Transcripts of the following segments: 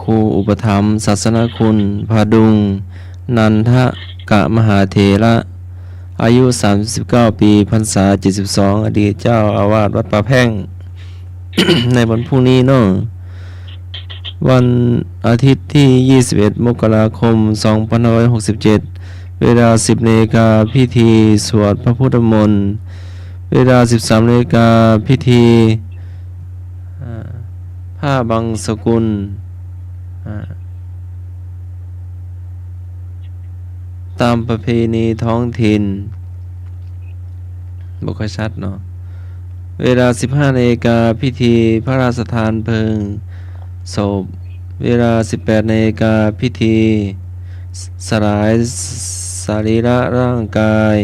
ครูอุปถัมภ์ศาสนคุณพาดุงนันทกะมหาเถระอายุ39 ปีพรรษา72อดีตเจ้าอาวาสวัดป่าแพ่ง ในวันพรุ่งนี้เนาะวันอาทิตย์ที่21 มกราคม 2567 เวลา 10 นาฬิกาพิธีสวดพระพุทธมนต์เวลา 13 นาฬิกาพิธีผ้าบังสกุลตามประเพณีท้องถิ่นบ่ค่อยชัดเนาะเวลา 15 นาฬิกาพิธีพระราชทานเพลิงศพเวลา 18 นาฬิกาพิธีสลายสรีระร่างกาย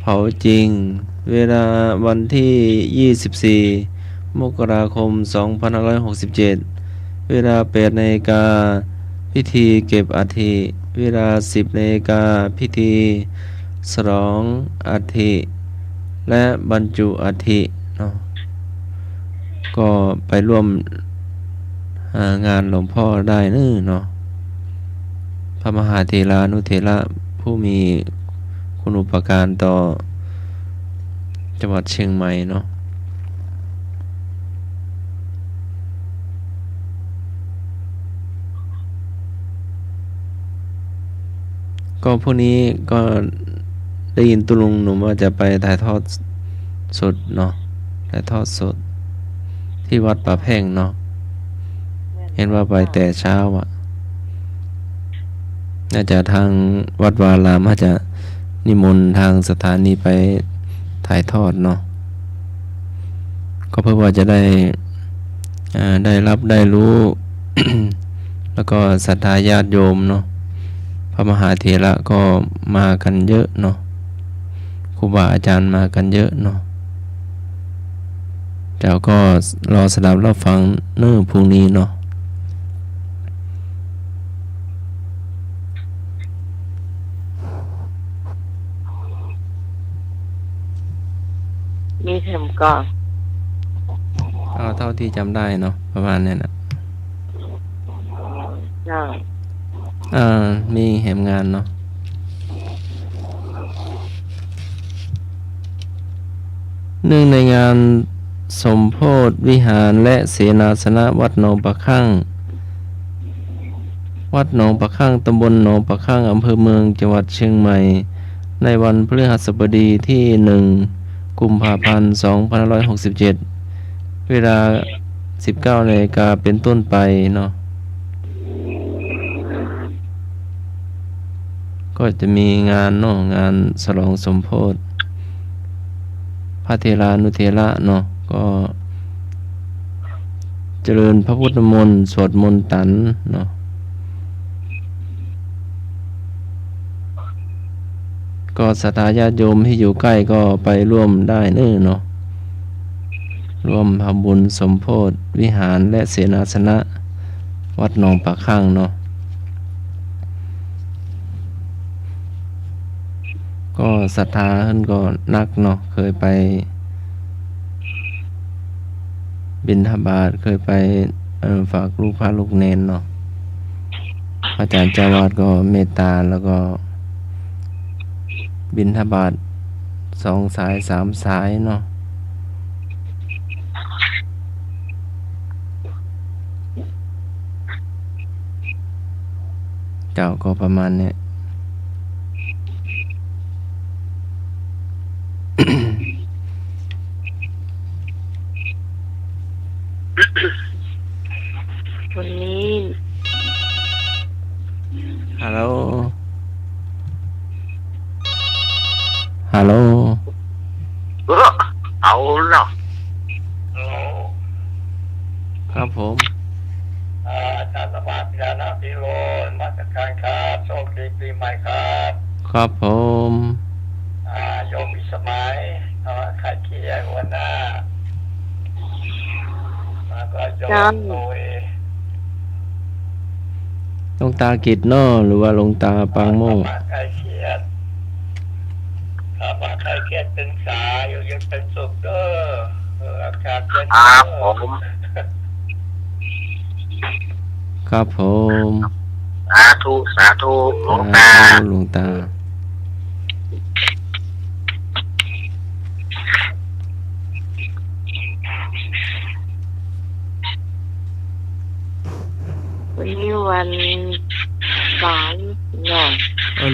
เผาจริงเวลาวันที่ 24 มกราคม 2567 เวลา 8 นาฬิกาพิธีเก็บอัฐิเวลา 10 นาฬิกาพิธีฉลองอัฐิและบรรจุอัฐิเนาะก็ไปร่วมงานหลวงพ่อได้เนาะพระมหาเถรานุเถระผู้มีคุณูปการต่อจังหวัดเชียงใหม่เนาะก็พวกนี้ก็ได้ยินตุลุงหนุ่มว่าจะไปถ่ายทอดสดเนาะถ่ายทอดสดที่วัดป่าแพ่งเนาะเห็นว่าไปแต่เช้าอ่ะน่าจะทางวัดวารามอาจจะนิมนต์ทางสถานีไปถ่ายทอดเนาะก็เพื่อว่าจะได้รับได้รู้ แล้วก็ศรัทธาญาติโยมเนาะพระมหาเถระก็มากันเยอะเนาะครูบาอาจารย์มากันเยอะเนาะเจ้าก็รอสดับรับฟังพรุ่งนี้เนาะมีเข็มก่อนเอาเท่าที่จำได้เนาะประมาณนี้นะมีแหมงานเนาะเนื่องในงานสมโภชวิหารและเสนาสนะวัดหนองปะคั่งตำบลหนองปะคั่งอำเภอเมืองจังหวัดเชียงใหม่ในวันพฤหัสบดีที่1 กุมภาพันธ์ 2567 เวลา 19 นาฬิกาเป็นต้นไปเนาะก็จะมีงานเนาะงานฉลองสมโภชพระเถรานุเถระเนาะก็เจริญพระพุทธมนต์สวดมนต์ตันเนาะก็ศรัทธาญาติโยมที่อยู่ใกล้ก็ไปร่วมได้เนาะร่วมทำบุญสมโภชวิหารและเสนาสนะวัดหนองปากข้างเนาะก็ศรัทธาท่านก็นักเนาะเคยไปบิณฑบาตเคยไปฝากลูกพระลูกเนนเนาะอาจารย์เจ้าวาดก็เมตตาแล้วก็บิณฑบาต2 สาย 3 สายเนาะเจ้าก็ประมาณนี้ วันนี้ฮัลโหลเอาเนาะครับผมอาจารย์สวัสดิ์ยานาพิโรจน์มาจากการครับโชคดีปีใหม่ครับครับผมโยมอิสมัยใครเคียหัวหน้าแล้วก็โยมตุยหลวงตากิจเนาะหรือว่าหลวงตาปางโมใครเคียดใครเคียดเป็นสาอยู่ยังเป็นสุขเด้ออากาศเย็นผม ครับผม สาธุสาธุหลวงตา หลวงตาวันนี้วันเสาร์เนาะ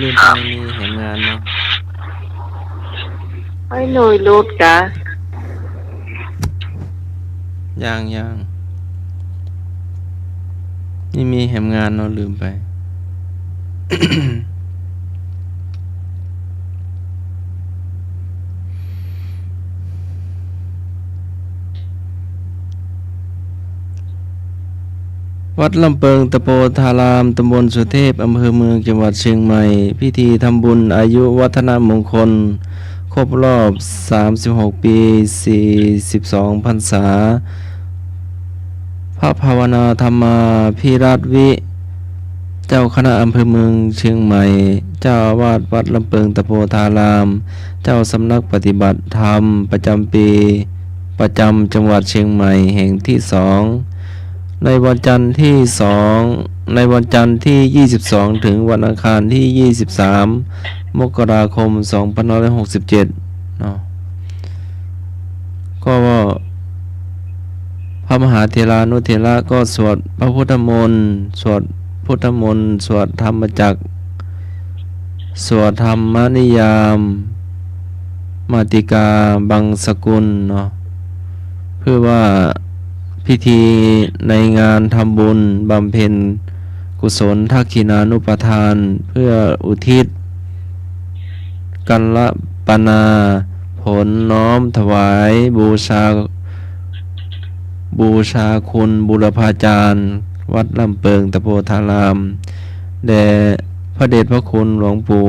ลืมไปมีแหมงานเนาะ ไอ้หน่วยรูดกะ ยังนี่มีแหมงานเนาะลืมไป วัดลำเปิงตะโปธารามตำบลสุเทพอำเภอเมืองจังหวัดเชียงใหม่ พิธีทำบุญอายุวัฒนมงคล ครบรอบ 36 ปี 42 พรรษา พระภาวนาธรรมาภิรัตน์วิ เจ้าคณะอำเภอเมืองเชียงใหม่ เจ้าอาวาสวัดลำเปิงตะโพธาราม เจ้าสำนักปฏิบัติธรรมประจำปีประจำจังหวัดเชียงใหม่แห่งที่สองในวันจันทร์ที่ 22 ถึงวันอังคารที่ 23 มกราคม 2567 เนาะก็พระมหาเถรานุเถระก็สวดพระพุทธมนต์สวดพุทธมนต์สวดธรรมจักรสวดธรรมนิยามมาติกาบังสกุลเนาะเพื่อว่าพิธีในงานทำบุญบำเพ็ญกุศลทักขินานุปทานเพื่ออุทิศกัลปนาผลน้อมถวายบูชาคุณบุรพาจารย์วัดลำเปิงตะโพธารามแด่พระเดชพระคุณหลวงปู่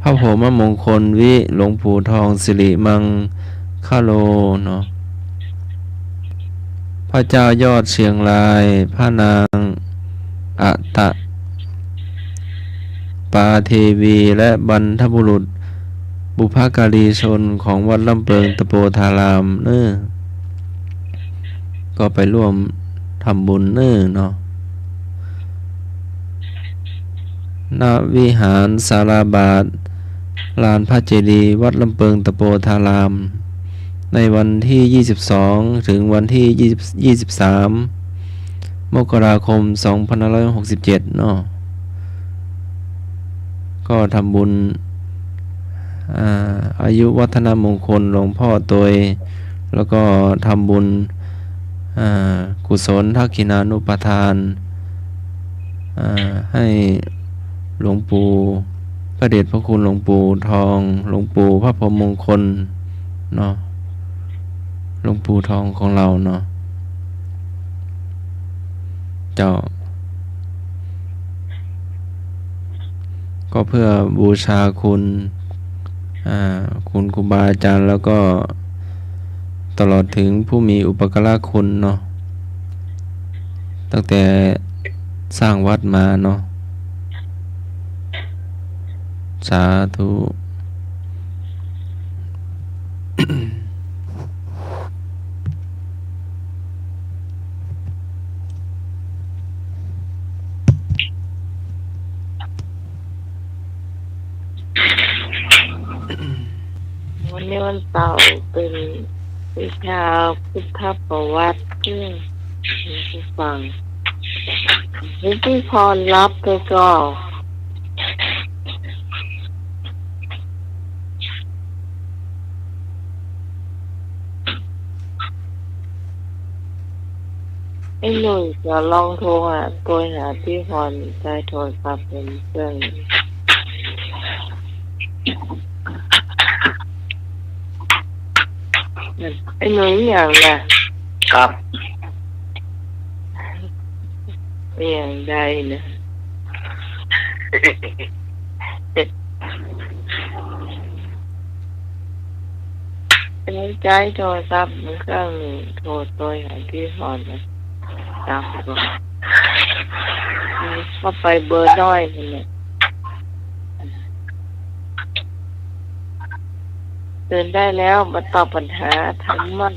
พระโหมมงคลวิหลวงปู่ทองสิริมังคโลเนาะพระเจ้ายอดเชียงรายพระนางอัตตปาเทวีและบรรพบุรุษบุพการีชนของวัดลำเปิงตะโพธารามก็ไปร่วมทำบุญเนาะณวิหารสาราบาทลานพระเจดีย์วัดลำเปิงตะโพธาราม ในวันที่ 22 ถึงวันที่ 23 มกราคม 2567 เนาะก็ทำบุญอายุวัฒนมงคลหลวงพ่อโตยแล้วก็ทำบุญกุศลทักขินานุปทานให้หลวงปู่พระเดชพระคุณหลวงปู่ทองหลวงปู่พระพรหมมงคลเนาะหลวงปู่ทองของเราเนาะเจ้าก็เพื่อบูชาคุณคุณครูบาอาจารย์แล้วก็ตลอดถึงผู้มีอุปการะคุณเนาะตั้งแต่สร้างวัดมาเนาะสาธุ วันนี้วันเสาร์เป็นวิชาพุทธประวัติเพื่อผู้ฟังวิธีพรรับไปก็ไอ้หนุ่ยจะลองโทรตัวหาพี่พรใช้โทรศัพท์เป็นเครื่องไอ้หนุ่ยอย่างน่ะ ครับ อย่างใดนะใช้โทรศัพท์มันเครื่องหนึ่งโทรตัวหาพี่พรนะตามก่อนเข้าไปเบอร์น้อยนี่แหละตื่นได้แล้วมาตอบปัญหาธรรมะ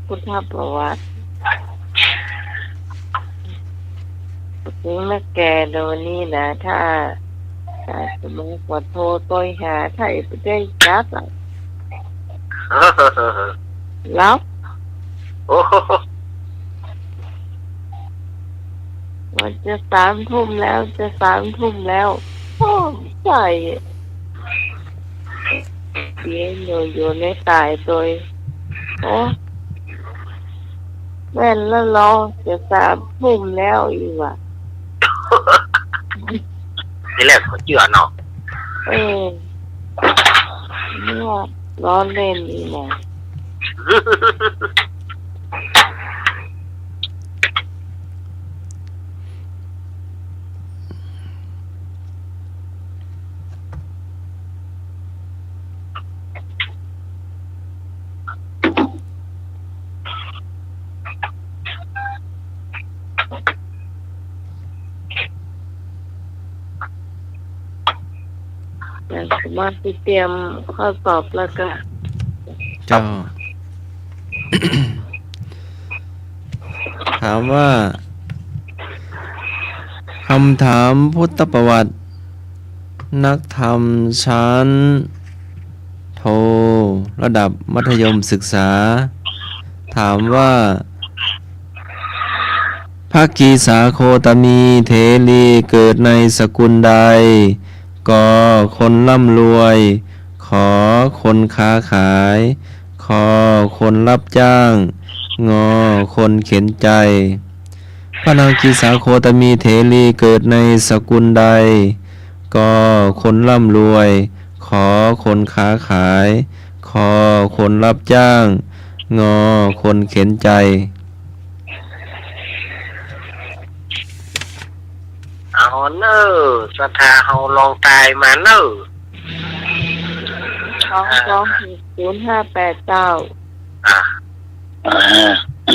พุทธประวัติ ถึงนักแกโดนนี่นะถ้าสมมติว่าโทรตัวหาไทยไปได้จับอะรับ โอ้โห ว่าจะ3 ทุ่มแล้วจะ3 ทุ่มแล้วโอ้ใจเสียอยู่ในตายตัวโอ้แม่นแล้วรอจะ3 ทุ่มแล้วอีกว่ะ ทีแรกเขาเชื่อเนาะ เออเนี่ยล้อเล่นอีกนะ แต่สามารถที่เตรียมข้อสอบแล้วก็ เจ้า ถามว่าคำถามพุทธประวัติ นักธรรมชั้นโทระดับมัธยมศึกษา ถามว่าภาคีสาโคตมีเถรีเกิดในสกุลใดกคนร่ำรวย ขอคนค้าขายคคนรับจ้างงคนเข็นใจพระนางกีสาโคตมีเถรีเกิดในสกุลใดก็คนร่ำรวย ขอคนค้าขายคคนรับจ้างงคนเข็นใจ เอาเนอสถาเฮาลองตายมาเนอ 22058 อ่ะ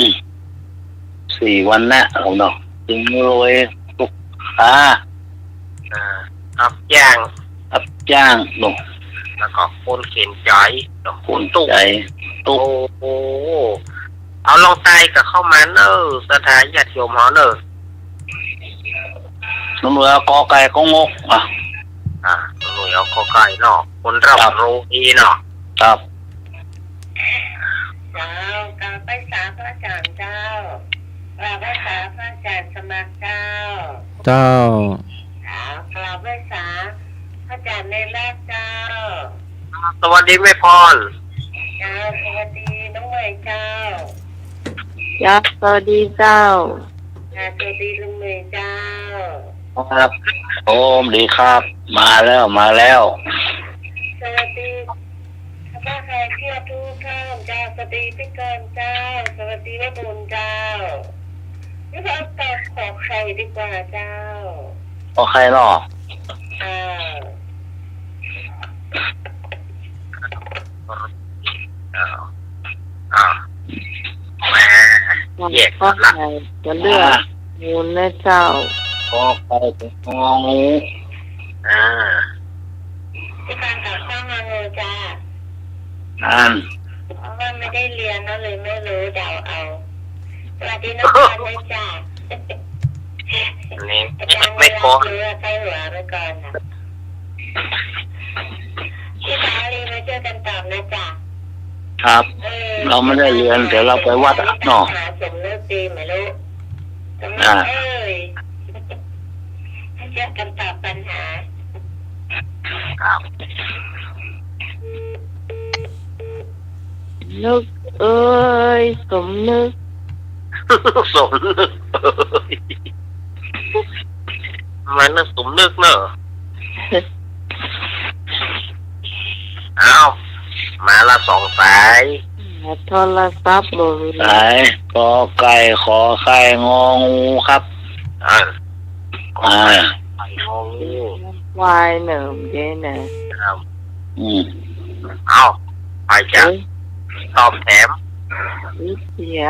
4 วันนะเราเนาะจึงรวยลูกค้า รับจ้าง รับจ้างลง แล้วก็คนเข็นใจแล้ว ค คน น ตู้ ใจ โอ้โหเอาลองตายกับเข้ามาเนอสถาญาติโยมเฮาเนอ น้ำเรือกอไก่ก็งกอ่ะ หน่วยเอาเข้าใกล้เนาะคนรับรู้ดีเนาะ ครับ เจ้ากราบไปสาพระอาจารย์เจ้ากราบไปสาพระอาจารย์สมัครเจ้า เจ้า กราบไปสาพระอาจารย์ในแรกเจ้า สวัสดีแม่พร เจ้าสวัสดีน้องเมย์เจ้ายักษ์สวัสดีเจ้าสวัสดีลุงเมย์เจ้า ครับโอ้ดีครับ มาแล้ว สวัสดีข้าใครเที่ยวทุกท่านเจ้าสวัสดีพี่กรณ์เจ้าสวัสดีแม่บุญเจ้านี่เราตอบขอใครดีกว่าเจ้า โอเคเนาะ อ่า แม่แยก ก็ ละ ใครจะเลือกมูลนะเจ้า กอไก่เป็นงองู ที่การกับข้าวมาโนจ้า นั่น เพราะว่าไม่ได้เรียนนะเลยไม่รู้เดาเอาสวัสดีน้องการเลยจ้า นี่ อาจารย์ ไม่พอ เรือใส่หัวไปก่อนนะพี่สาลีมาเจอกันตอบนะจ้า ครับ เราไม่ได้เรียนแต่เราไปวัดเนาะ หาสมเลิกดีไม่รู้ทำไมเอ้ยให้เจอกันตอบปัญหา ครับ นึกเอ้ยสมนึก สมนึกมันนึกสมนึกเนอะเอามาละ2 สาย โทรศัพท์บ่มี สายกอไก่ขอไข่งองูครับ อ่า À. ไปงง วายหนึ่งเด้น่ะ ครับ เอา ไปจ้ะตอบแถม วิเสีย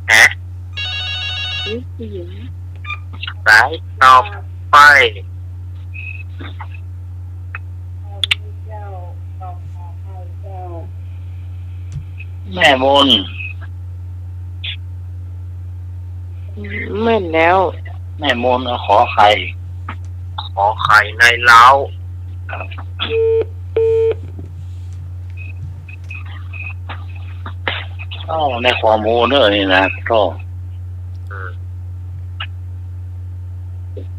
แฮะ วิเสีย สายตอบไป แม่มน ไม่แล้ว แม่มนขอไข่ในเล้าในขอมูเนอร์นี่นะก็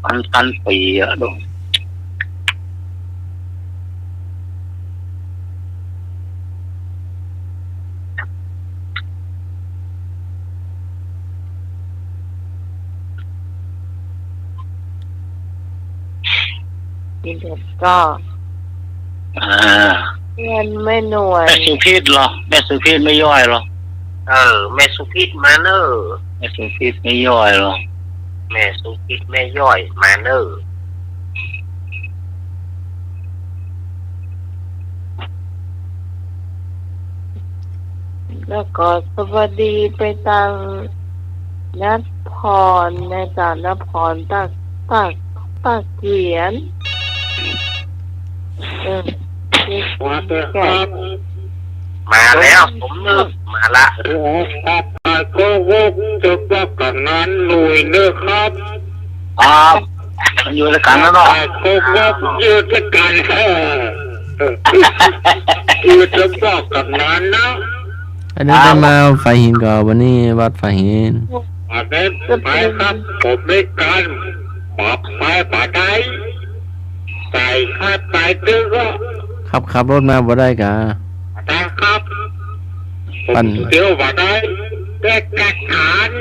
พันปีอะดู กินเด็ดก็ เงินไม่หน่วย แม่สุพิษเหรอแม่สุพิษไม่ย่อยเหรอแม่สุพิษมาเนอแม่สุพิษไม่ย่อยเหรอแม่สุพิษไม่ย่อยมาเนอแล้วก็สวัสดีไปทางนัดพรในจานนัดพรตักเขียนแก่ มาแล้วผมนึกมาละ ก็วกจะบอกกับงานลุยเลิกครับ ครับมันอยู่ด้วยกันแล้วเนาะ ก็วกยืดกันคือจะบอกกับงานนะ อันนี้จะมาไฟหินก่อนวันนี้วัดไฟหิน อันนี้ไปครับผมไม่กันปรับไปป่าได้ใส่คาดใส่ตื้อก็ ขับรถมาบ่ได้กะ ได้ครับ ปั่น เดี๋ยวป่าได้ได้กัดขาน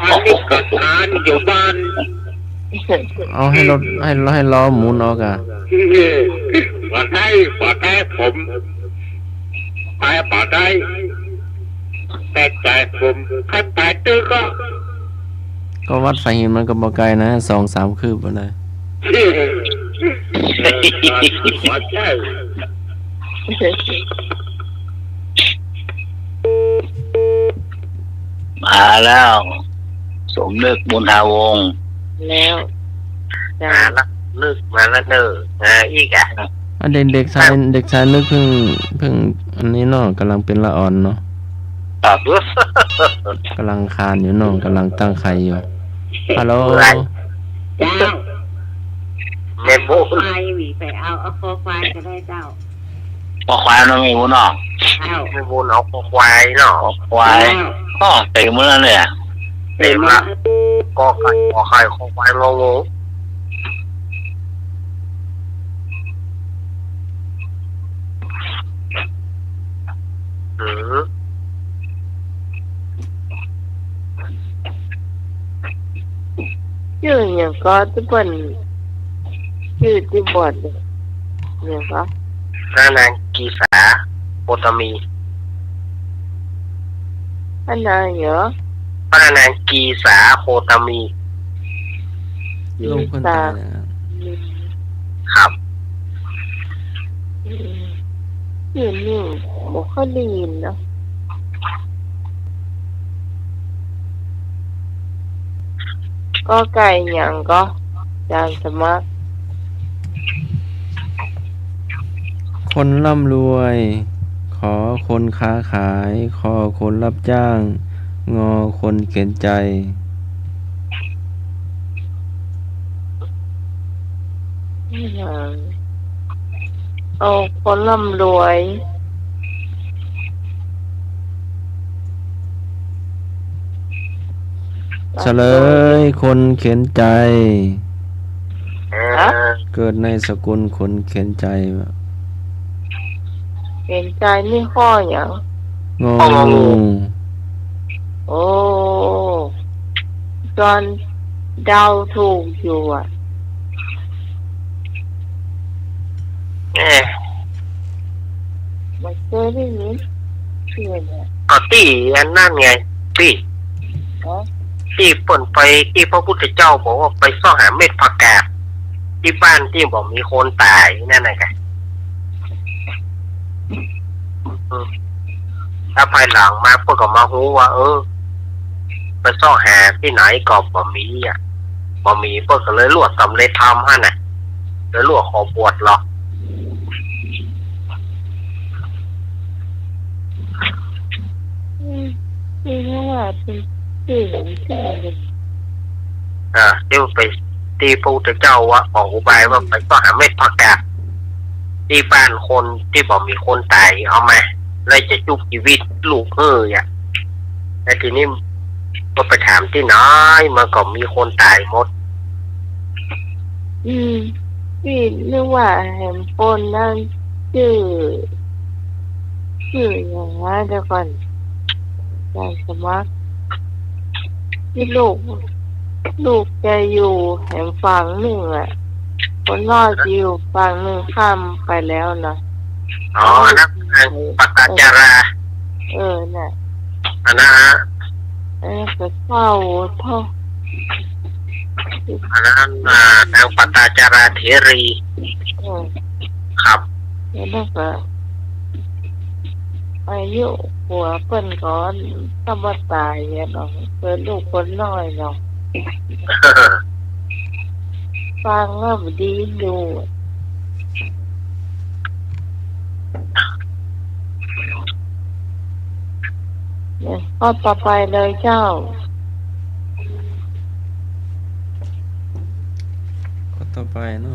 อันนี้กัดขานอยู่บ้าน เอาให้รถให้ล้อหมุนออกอ่ะ ป่าได้ผมไปป่าได้แต่ใจผมคาดใส่ตื้อก็ ก็วัดไฟหินมันก็บ่ไกลนะ2-3 คืบบ่ได้ หัวใจ มาแล้วสมนึกบุญทาวงศ์ แล้วจ้า มาละนึกมาละเนออีกอ่ะ อันเด็กชายนึกเพิ่งอันนี้เนาะกำลังเป็นละอ่อนเนาะ ครับ กำลังคลานอยู่เนาะกำลังตั้งไข่อยู่ฮัลโหล เจ้า แม่บุญ ไฟหวีไปเอาคอไฟก็ได้เจ้า พอควายมันไม่บุญเนาะ เอา ไม่บุญเอาพอควายเนาะควายก็เต็มมือเลยอ่ะเต็มละก็ไข่คอควายงงชื่ออย่างก็จะเป็นชื่อที่บอดเนี่ยก็ พระนางกีสาโคตมี อันนั้นเหรอ พระนางกีสาโคตมี ลูกคนตายนะ ครับ ชื่อนี่บอกเขาได้ยินนะก็ไก่อย่างก็จานสมัคร คนร่ำรวย ขอคนค้าขายขอคนรับจ้าง งอคนเข็นใจ เอาคนร่ำรวยเฉลยคนเข็นใจ เกิดในสกุลคนเข็นใจ เห็นใจนี่ข้ออย่าง งองู โอ้จอนเดาถูกอยู่อ่ะไม่เคยได้ยินเชื่อเนี่ย ก็ตีอันนั่นไงตี อ๋อ ที่เปิ่นไปที่พระพุทธเจ้าบอกว่าไปซ่อหาเม็ดผักกาดที่บ้านที่บอกมีคนตายนั่นไงถ้าภายหลังมาเพื่อก็มารู้ว่าไปซ่อหาที่ไหนก็บ่มีอ่ะบ่มีเพื่อก็เลยลวดสำเร็จทำฮะน่ะเลยลวดขอบวชหรอก ที่ว่าเป็น ชื่อชื่อ ที่ไปตีพระพุทธเจ้าว่าออกอุบายว่าไปก็หาเม็ดผักกาดที่บ้านคนที่บอกมีคนตายเอามาแล้วจะจุบชีวิตลูกแต่ทีนี้ก็ไปถามที่ไหนมันก็มีคนตายหมด พี่นึกว่าแหมปนนั่นชื่ออย่างนั้นเดี๋ยวก่อนใจสมัครที่ลูกจะอยู่แหมฝั่งหนึ่งคนนอกจะอยู่ฝั่งหนึ่งข้ามไปแล้วนะนั่นปัตตาจาราน่ะอันนั้นก็เข้าท่ออันนั้นนางปัตตาจาราเถรีครับแล้วก็อายุหัวเปิ้นก่อนธรรมตายเนาะเปิ้นลูกคนน้อยเนาะฟังแล้วดีดูเนี่ยข้อต่อไปเลยเจ้าก็ต่อไปเนาะ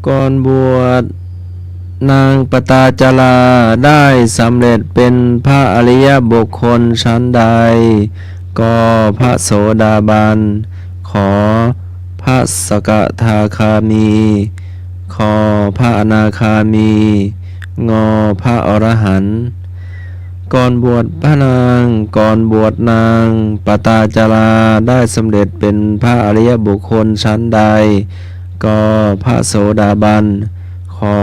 ก่อนบวชนางปตาจาราได้สำเร็จเป็นพระอริยบุคคลชั้นใดก็พระโสดาบันขอพระสกทาคามีขอพระอนาคามีงอพระอรหันต์ก่อนบวชพระนางก่อนบวชนางปตาจาราได้สำเร็จเป็นพระอริยบุคคลชั้นใดก็พระโสดาบันขอ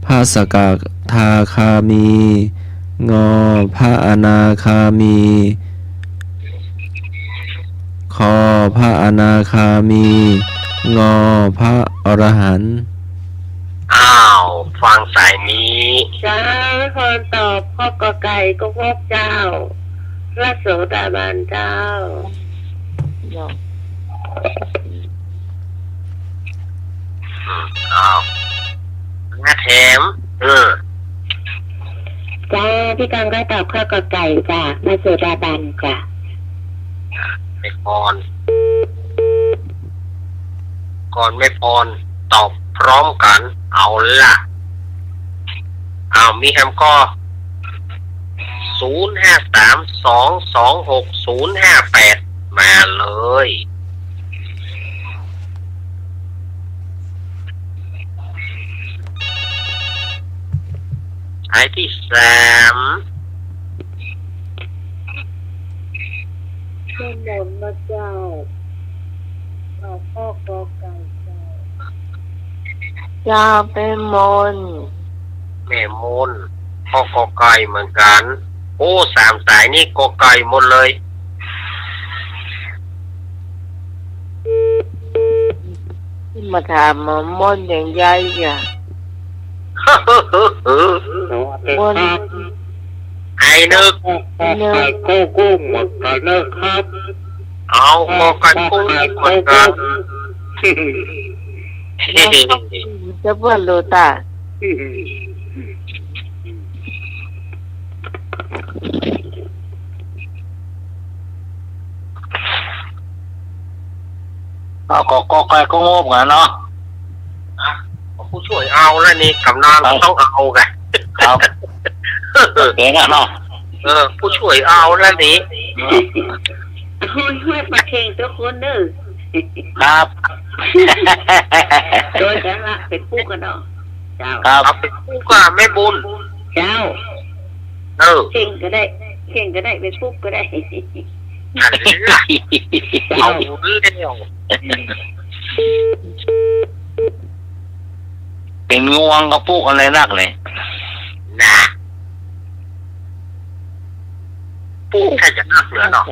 พระสกทาคามีงอพระอนาคามีขอพระอนาคามีงอพระอรหันต์ฟังสายนี้จ้าคนตอบข้อกอไก่ก็พบเจ้าพระโสดาบันเจ้าแม่แถมจ้าพี่กังก็ตอบข้อกอไก่จ้าพระโสดาบันจ้าไม่พรก่อนไม่พรตอบพร้อมกันเอาละมีแฮมก็0532260058มาเลยไอ้ที่3ขึ้นบนมาเจ้าพ่อกอไก่เจ้าเป็นมนแม่มนพ่อกอไก่เหมือนกันโอ้3สายนี่กอไก่หมดเลยมาถามมนอย่างใหญ่มนไอ้นึกโก้กุ้งหมดกันนะครับเอากอไก่กุ้งหมดกันจะเพื่อนรู้ตาก็ไก่ก็งบกันเนาะผู้ช่วยเอาแล้วนี่กำนันต้องเอาไงครับเก่งอ่ะเนาะผู้ช่วยเอาแล้วนี่ช่วยมาเข่งตัวคนนึงครับโดยจะละเป็นผู้กันเนาะเจ้าครับเป็นผู้ก็ไม่บุญเจ้าเข่งก็ได้เป็นผู้ก็ได้เอาเรื่องเป็นงวงกับพวกอะไรนักเลยนะพวกแค่จะนักเหลือเนาะ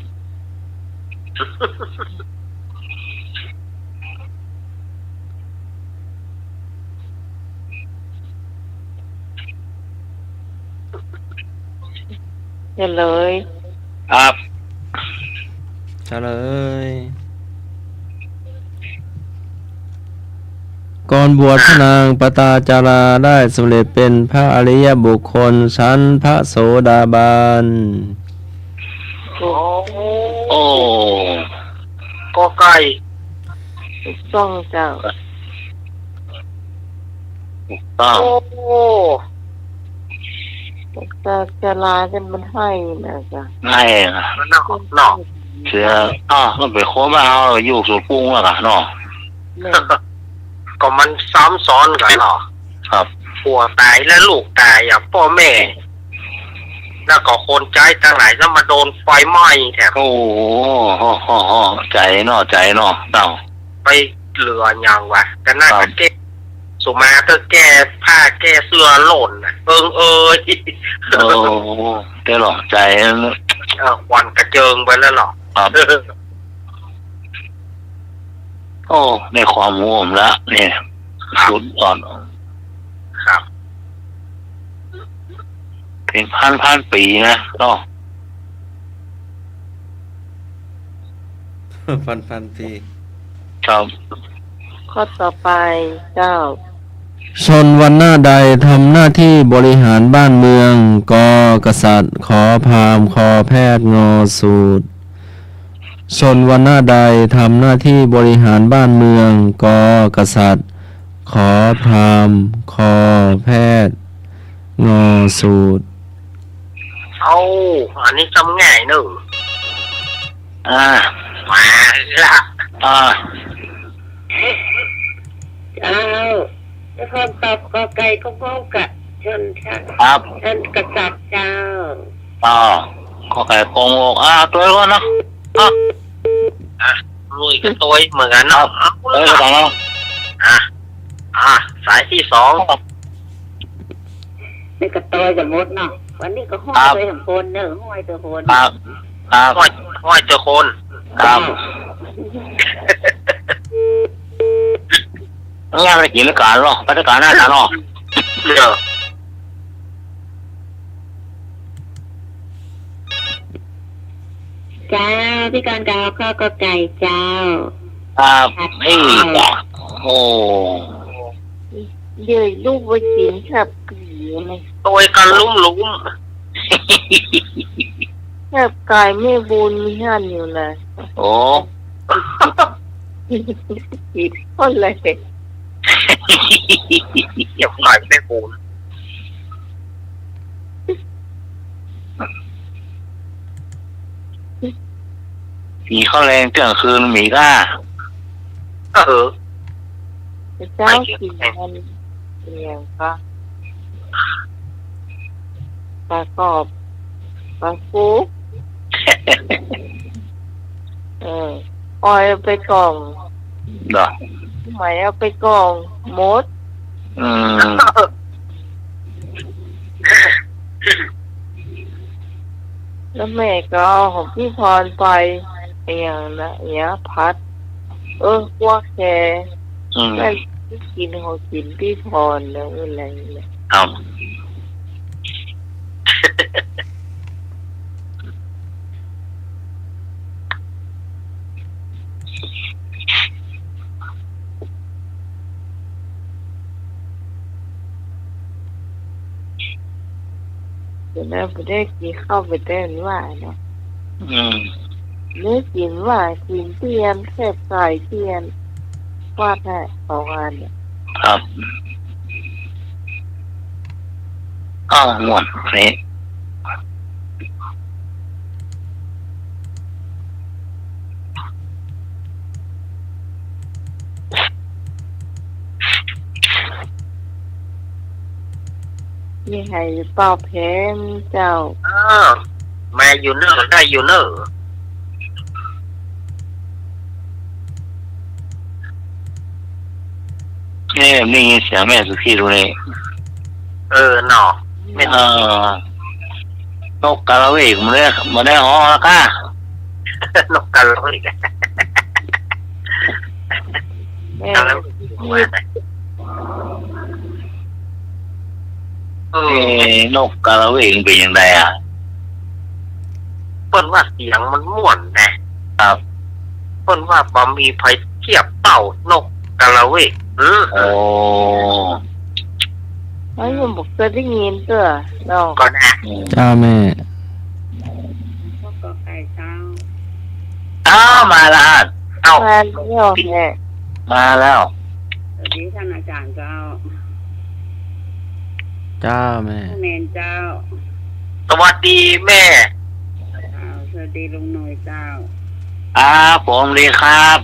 เฉลยครับเฉลย ก่อนบวชพระนางปตาจาราได้สำเร็จเป็นพระอริยบุคคลชั้นพระโสดาบัน โอ้ก็ไก่ ถูกต้องเจ้า ต้อง โอ้ แต่จะลากันมันให้นะจ๊ะ ง่ายอ่ะ มันนอก เสือมันไปโค้งมาเอาอยู่สูตรปรุงแล้วกันเนาะ แม่ ก็มันซ้ำซ้อนกันเหรอ ครับ ผัวตายและลูกตายอ่ะพ่อแม่ แล้วก็คนใจทั้งหลายแล้วมาโดนไฟไหม้แถม โอ้โหใจเนาะใจเนาะเต่า ไปเหลืออย่างวะก็น่า ครั จะ บ แก้สุมาเธอแก้ผ้าแก้เสื้อหล่นน่ะเออ โอ้แต่หรอใจ ควันกระเจิงไปแล้วหรอ ครับโอ้ในความรู้ผมละเนี่ยสุดอ่อน ครับ เป็นพันปีนะเนาะ พันปี ครับ ข้อต่อไปเจ้า ชนวันหน้าใดทำหน้าที่บริหารบ้านเมืองกกษัตริย์ขอพราหมณ์ขอแพทย์งอสูตรชนวันหน้าใดทำหน้าที่บริหารบ้านเมืองกกษัตริย์ขอพราหมณ์ขอแพทย์งอสูตร เอาอันนี้จำง่ายหนึ่ง มาละ เจ้าแล้วคำตอบก็ไก่ก็เมากับชนชาติ ครับ ชนกษัตริย์เจ้า ก็ไก่กงอกตัวก็เนาะ ลุยกันตัวเหมือนกันเนาะเอา เอ้ย ละ ก็ต้องเนาะ สายที่สอง นี่ก็ตอยกับมดเนาะวันนี้ก็ห้อยตัวของคนเนอะห้อยตัวคน ครับ ห้อยเจอคน ครับงานไปกินแล้วกันเนาะไปด้วยกันหน้ากันเนาะ เนอะ เจ้าพี่การกาวข้าวก็ไก่เจ้า ครับโอ้ เย้ยลูกไปกินขับกลีเลย ตัวกันลุ้ม ขับกายไม่บุญมีหันอยู่เลย โอ้ ผิดคนเลย เก็บหน่อยไม่ปูน ผีข้าวแรงเที่ยงคืนหมีก้า เจ้ากินมันเป็นยังคะปลากรอบปลาฟูออยเอาไปกล่อง เนาะ ไหมเอาไปกล่องมด แล้วแม่ก็เอาของพี่พรไปอย่างนะพัดว่าแกแม่กินของกินพี่พรแล้วอะไรเนี่ย ครับ เดี๋ยวแม่ไม่ได้กินข้าวไปเต้นว่าเนาะ เนื้อกินว่ากินเทียนแคบไก่เทียนวาดให้ของงานเนี่ย ครับม่วนนี่ มีให้เป่าแพ้เจ้า แม่อยู่เนอะได้อยู่เนอะ นี่เสียงแม่สุขีดูนี่ หนอ นกกาละเวกมันได้ห้องแล้วค่ะ นกกันเลย แม่ กันแล้วนกกาละเวกเป็นยังไงเปิ้นว่าเสียงมันม่วนนะครับเปิ้นว่าบ่มีไผเทียบเต่านกกะละเวก เออ โอ้ ไอ้ผมบอกเคยได้ยินเตัวน้อง ก็นะ เจ้าแม่ พ่อกอไก่เจ้า อ้าวมาแล้ว เอ้า มาแล้วแม่ มาแล้ว สวัสดีท่านอาจารย์เจ้า เจ้าแม่ ท่านเนนเจ้า สวัสดีแม่ สวัสดีลุงหน่อยเจ้า ผมดีครับ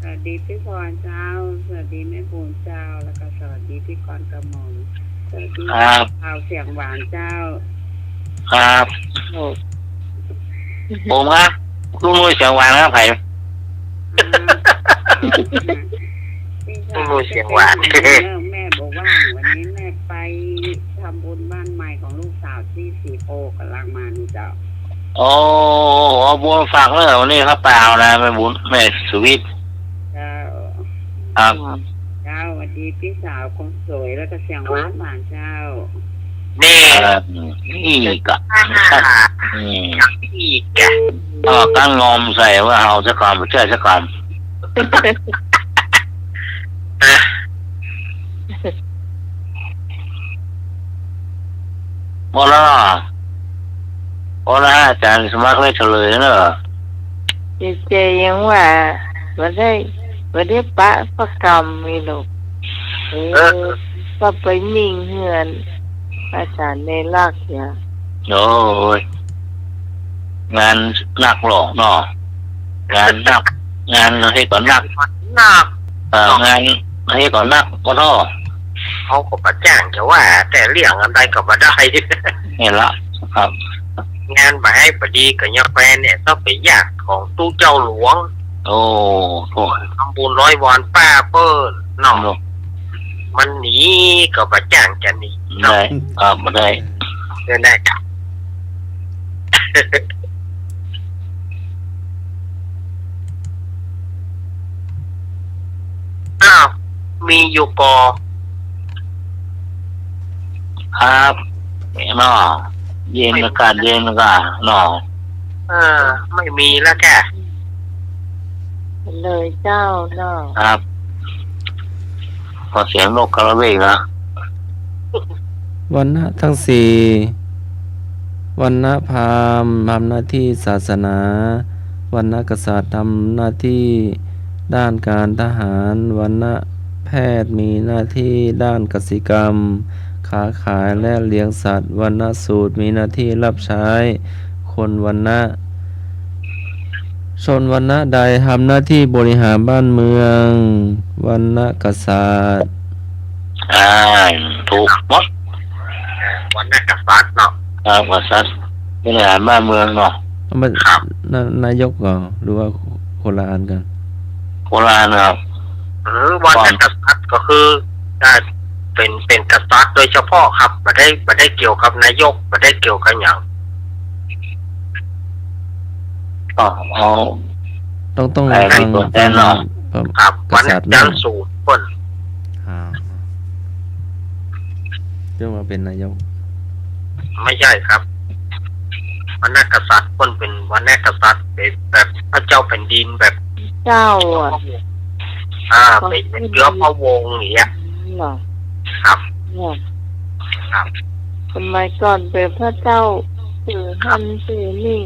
สวัสดีพี่พรเจ้า สวัสดีแม่ปูนเจ้า แล้วก็สวัสดีพี่กรกระหม่อมสวัสดี ครับ ข่าวเสียงหวานเจ้า ครับ โอ้ ผมครับลุงนุ้ยเสียงหวานครับไผ่ พี่ชายเสียงหวานแม่บอกว่าวันนี้แม่ไปทำบุญบ้านใหม่ของลูกสาวที่สีโพกำลังมานี่เจ้า โอ้บุญฝากเลยวันนี้ครับเปล่านะแม่บุญแม่สุวิทย์ เจ้า ครับ เจ้าสวัสดีพี่สาวคนสวยแล้วก็เสียงหวานหวานเจ้า นี่ นี่ก็ อืม อีกแก ตั้งงอมใส่ว่าเอาสักคำไม่ใช่สักคำหมดแล้วพอแล้วอาจารย์สมัครเลยเฉลยเนอะ เจยังว่าไม่ได้ปะประกรรมมีหรอกก็ไปนิ่งเฮือนอาจารย์ในลากยา โอ้ยงานหนักหรอกเนาะงานหนักงานให้ก่อนหนัก หนัก งานให้ก่อนหนักก็ท่อ เขาก็มาจ้างจะว่า แต่เรื่องอะไรก็มาได้ เห็นละครับ งานมาให้พอดีกับยาแฟนเนี่ยต้องไปยากของตู้เจ้าหลวง โอ้โห ทำบุญ100 วอนป้าเปิ้ลเนาะมันหนีก็มาจ้างจะหนี ได้ครับมาได้ เดินได้จ้ะ อ้าวมีอยู่กอ ครับเนาะเย็นอากาศเย็นก็เนาะ ไม่มีแล้วแก เลยเจ้าน้อง ครับพอเสียงนกกระเวกนะ วันนะทั้งสี่วันนะพราหมณ์ทำหน้าที่ศาสนาวันนะกษัตริย์ทำหน้าที่ด้านการทหารวันนะแพทย์มีหน้าที่ด้านกสิกรรมค้าขายและเลี้ยงสัตว์วันนะสูตรมีหน้าที่รับใช้คนวันนะชนวันนะใดทำหน้าที่บริหารบ้านเมืองวันนะกษัตริย์ ถูกหมด วันนักกษัตริย์เนาะ ครับกษัตริย์เป็นอาหารบ้านเมืองเนาะ เอามานายกก่อนหรือว่าคนละอันกัน โบราณนะครับ วันนักกษัตริย์ก็คือเป็นกษัตริย์โดยเฉพาะครับไม่ได้เกี่ยวกับนายกไม่ได้เกี่ยวกับอย่าง ก็เอา ต้อง ไอ้ ฟัง ตัวแทนเนาะ ครับ ก วัน ษัตริย์ จั เนาะ นทร์สูตรคน เรื่องมาเป็นนายก ไม่ใช่ครับวันนักกษัตริย์คนเป็นวันนักกษัตริย์เป็นแบบพระเจ้าแผ่นดินแบบ เจ้าอ่ะ เป็นเชื้อพระวงศ์อย่างเงี้ย เหรอ ครับ เนี่ย ครับ สมัยก่อนเป็นพระเจ้าสื่อฮันสื่อนี่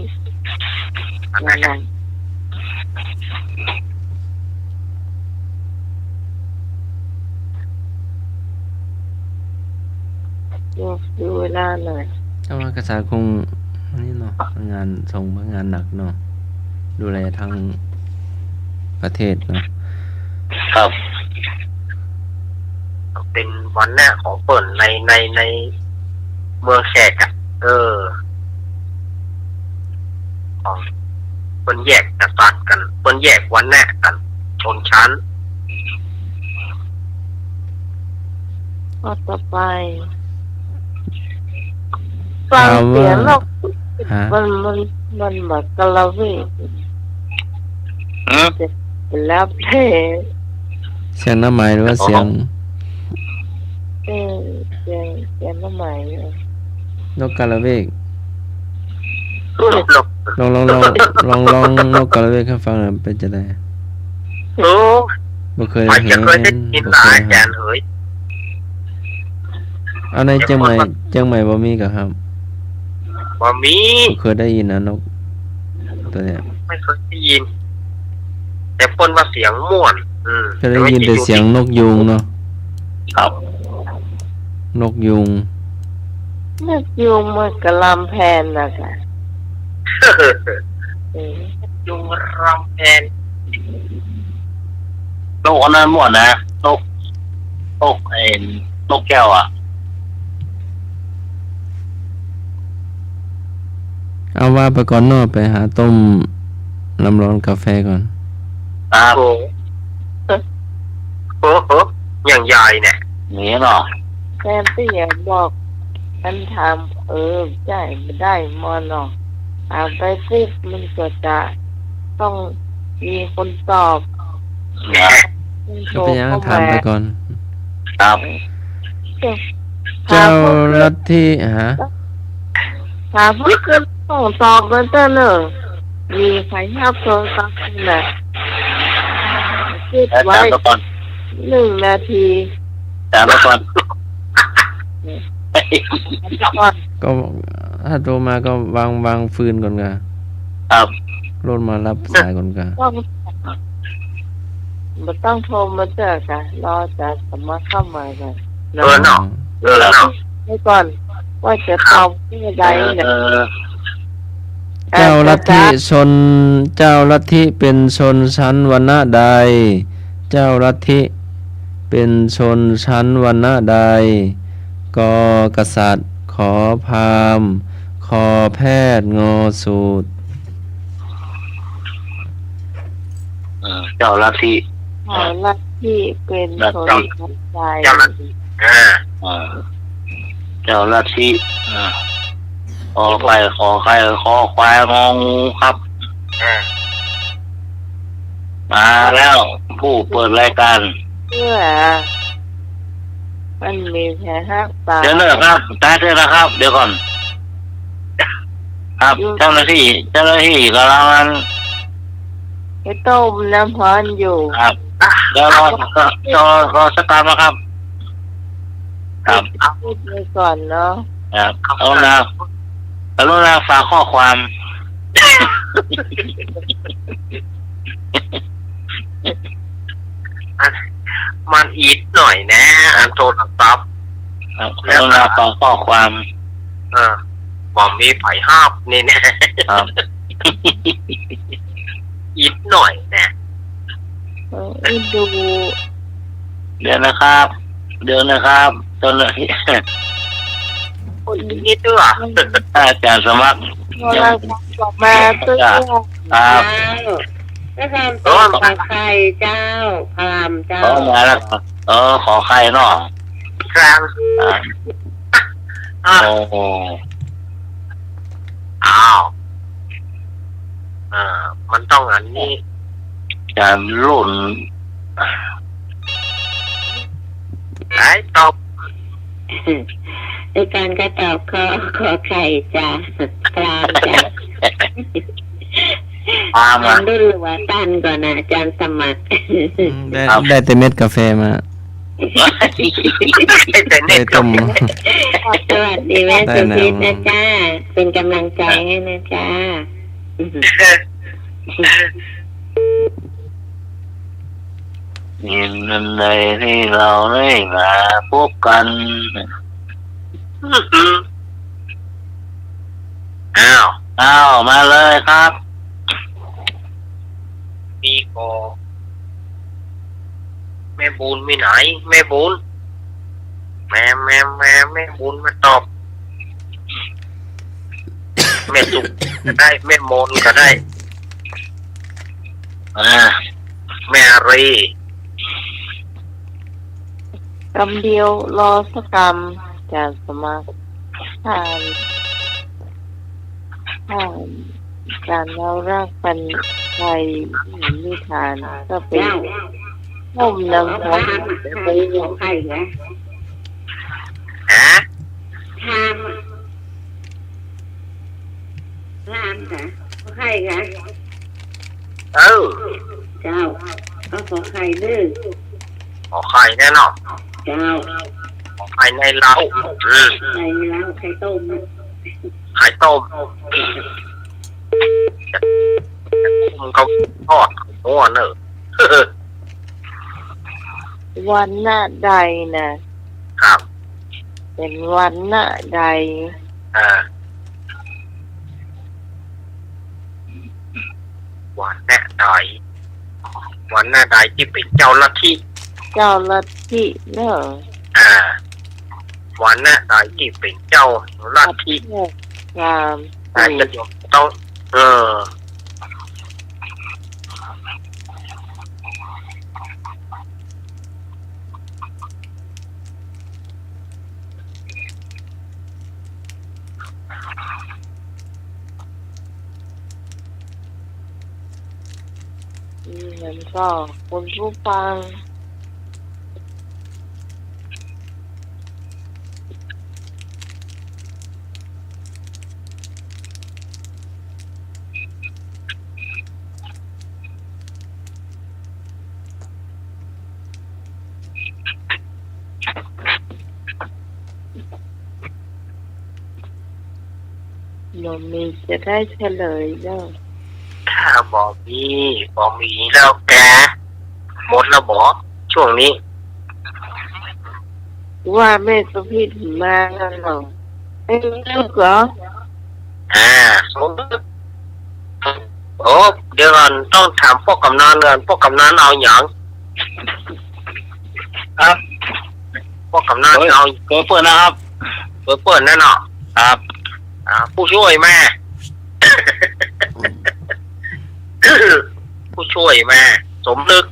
อันนั้นนะ ดูเวลาหน่อย ถ้าว่ากษัตริย์คงอันนี่เนาะงานทรงงานหนักเนาะดูแลทั้งประเทศเนาะ ครับ เป็นวันแรกของเปิ่นในเมืองแขกอ่ะของเปิ่นแยกกษัตริย์กันเปิ่นแยกวันแรกกันชนชั้น ก็ต่อไปฟังเสียงแล้ว ฮะ มันแบบกะละเวก อืม แล้วเพล เสียงน้ำไหมหรือว่าเสียง เสียงทำไม นกกาละเวก ลบ ลองนกกาละเวกให้ฟังหน่อยเป็นจะได้ โอ้ บ่เคย อาจ เห็ จะ น เคยได้ยิน บ่ หลา เค ย ย อาจารย์เฮ้ย เอาในเชียงใหม่บ่มีก็ครับ ว่ามี บ่เคยได้ยินนะนกตัวเนี้ย ไม่เคยได้ยิน แต่คนว่าเสียงม่วน เคยได้ยินแต่เสียงนกยูงเนาะ ครับ นกยูง นึกยุงมันกระลำแพนนะคะเออ ยุงรำแพน นกอันนั้นหมดนะนกไอ้นกแก้วอ่ะ เอาว่าไปก่อนเนาะไปหาต้มน้ำร้อนกาแฟก่อน ครับ โอ้โหอย่างใหญ่เนี่ย นี่เนาะ แทนที่อย่าบอกมันทำใช่ไม่ได้มอนเนาะอ่านไปปุ๊บมันก็จะต้องมีคนตอบ นะ มันโท ก็ ร ไปยัง เข้า ถาม มา ไปก่อน ครับ เจ้าลัทธิฮะ ถามเพื่อขึ้นต้องตอบกันเต้นเนอะมีใครชอบโทรศัพท์น่ะคิด อา ไว้ จารย์ตะกอน 1 นาที อาจารย์ตะกอน ก่อน ก็ถ้าโทรมาก็วางฟืนก่อนกะ ครับ รถมารับสายก่อนกะ ต้องมันต้องโทรมาเจอกันรอจะสมัครเข้ามากัน เนาะ ให้ก่อนว่าจะตอบที่ใดเนี่ย เจ้าลัทธิเจ้าลัทธิเป็นชนชั้นวรรณะใด เจ้าลัทธิเป็นชนชั้นวรรณะใดกกษัตริย์ขอพราหมณ์คอแพทย์งอสูตร เจ้าลัทธิ ขอลัทธิเป็นชนชั้นใด เจ้าลัทธิ อ่าเจ้าลัทธิขอไข่ขอควายงองูครับ มาแล้วผู้เปิดรายการ เพื่อมันมีแค่ห้าตา เดี๋ยวนะครับตาเถอะนะครับ เดี๋ยวก่อน ครับเจ้าหน้าที่กำลัง ให้ต้มน้ำร้อนอยู่ ครับเดี๋ยวรอสักการนะครับ ครับ พูดไปก่อนเนาะ ครับเอาละฝากข้อความ มันอีดหน่อยนะอันโทรศัพท์ ครับฝากข้อความ บอกมีไผ่หาบนี่นะครับ อีดหน่อยนะ ดู เดี๋ยวนะครับเจ้าหน้าที่ คนนี้ตัว อาจารย์สมัคร เรากลับมาตัว ครับ แล้วทำตัวปลาไข่เจ้าพรามเจ้า ขอมาแล้วครับขอใครเนาะ กลาง โอ้โห อ้าวมันต้องอันนี้ อาจารย์รุ่น ไอ้ตบ ในการกระตอบขอไข่จ้าพรามจ้า พามา ดูหรือว่าตันก่อนนะอาจารย์สมัคร ได้แต่เม็ดกาแฟมาได้ต้ม สวัสดีแม่สุพิษนะจ้าเป็นกำลังใจให้นะจ้า ยินดีที่เราได้มาพบกัน อ้าว มาเลยครับ มีก็แม่บุญมีไหนแม่บุญแม่บุญมาตอบ แม่สุกก็ได้แม่มนก็ได้ แม่รี กำเดียวรอสักกรรมจากสมัครผ่านการเล่ารักเป็นไทยนิทานก็เป็นต้มน้ำร้อน ไปของไข่เหรอ ฮะ ทามรามค่ะของไข่ค่ะ เออ เจ้า เอาขอไข่ดื้อ ขอไข่แน่นอน เจ้า ขอไข่ในเล้า ไข่แล้วไข่ต้ม ไข่ต้มเขาทอดหัวเนอะ วันหน้าใดนะครับ เป็นวันหน้าใด วันแน่ใดวันหน้าใดที่เป็นเจ้าลัทธิ เจ้าลัทธิเนอะ วันหน้าใดที่เป็นเจ้าลัทธิ งาม อาจจะยกต้องมันก็คุณผู้ฟังหนูมีจะได้เฉลยเด้อ ถ้าบอกมีแล้วแกหมดแล้วบอกช่วงนี้ ว่าแม่สุพิษมาแล้วเหรอไอ้ลูกเหรอ สมมติโอ้เดี๋ยวก่อนต้องถามพวกกำนันพวกกำนันเอาอย่างครับพวกกำนันเอาเปิดนะครับเปิดแน่นอนครับผู้ช่วยแม่ ผู้ช่วยแม่สมนึก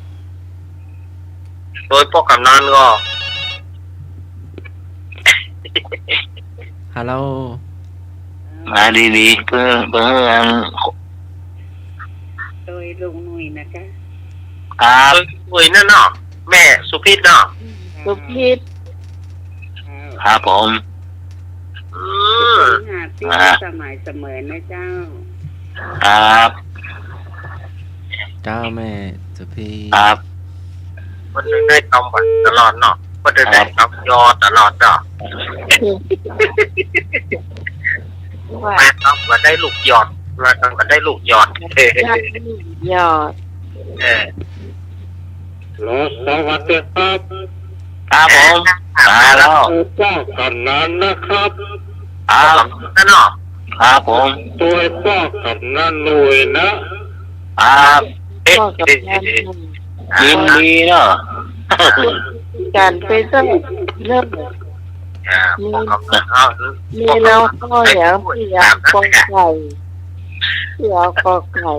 โดยพวกกำนันก็ ฮัลโหล มาดีๆเพื่อโดยลุงหนุ่ยนะจ๊ะ ครับ ช่วยนั่นเนาะแม่สุพิษเนาะ สุพิษ ครับผม หาที่สมัยเสมอนะเจ้า ครับ เจ้าแม่สุพี ครับ มันได้ตำบัตตลอดเนาะมันได้ตำยอตลอดเนาะ ว่า แม่ต้องมาได้ลูกยอดมาต้องมาได้ลูกยอด ยอด รถสวัสดีครับ ครับผมมาแล้ว เจ้ากันนั้นนะครับ ครับ นั่นเนาะ ครับผม ตัวพ่อกับนั่นหน่วยนะครับ พ่อกับแม่ ยินดีเนาะ การไปสักเริ่ม พวกกำนันเอา มีแล้วก็อย่างที่อยากกอไก่ที่อยากกอไก่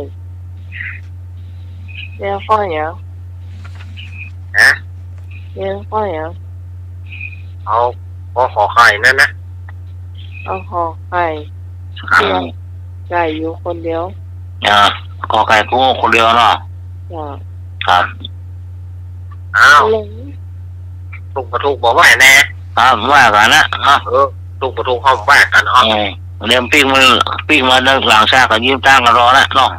แล้วก็อย่าง ฮะ แล้วก็อย่าง เอาขอไข่นั่นนะ เอาห่อไก่ ครับ เลี้ยงไก่อยู่คนเดียว กอไก่กู้คนเดียวเนาะ จ้ะ ครับ อ้าว เลี้ยง ถูกประถูกบอกว่าแน่ ครับว่ากันนะ ถูกประถูกห้องว่ากันอ๋อ เรียมปิ้งมาหลังชาก็ยิ้มตั้งกันรอนะเนาะ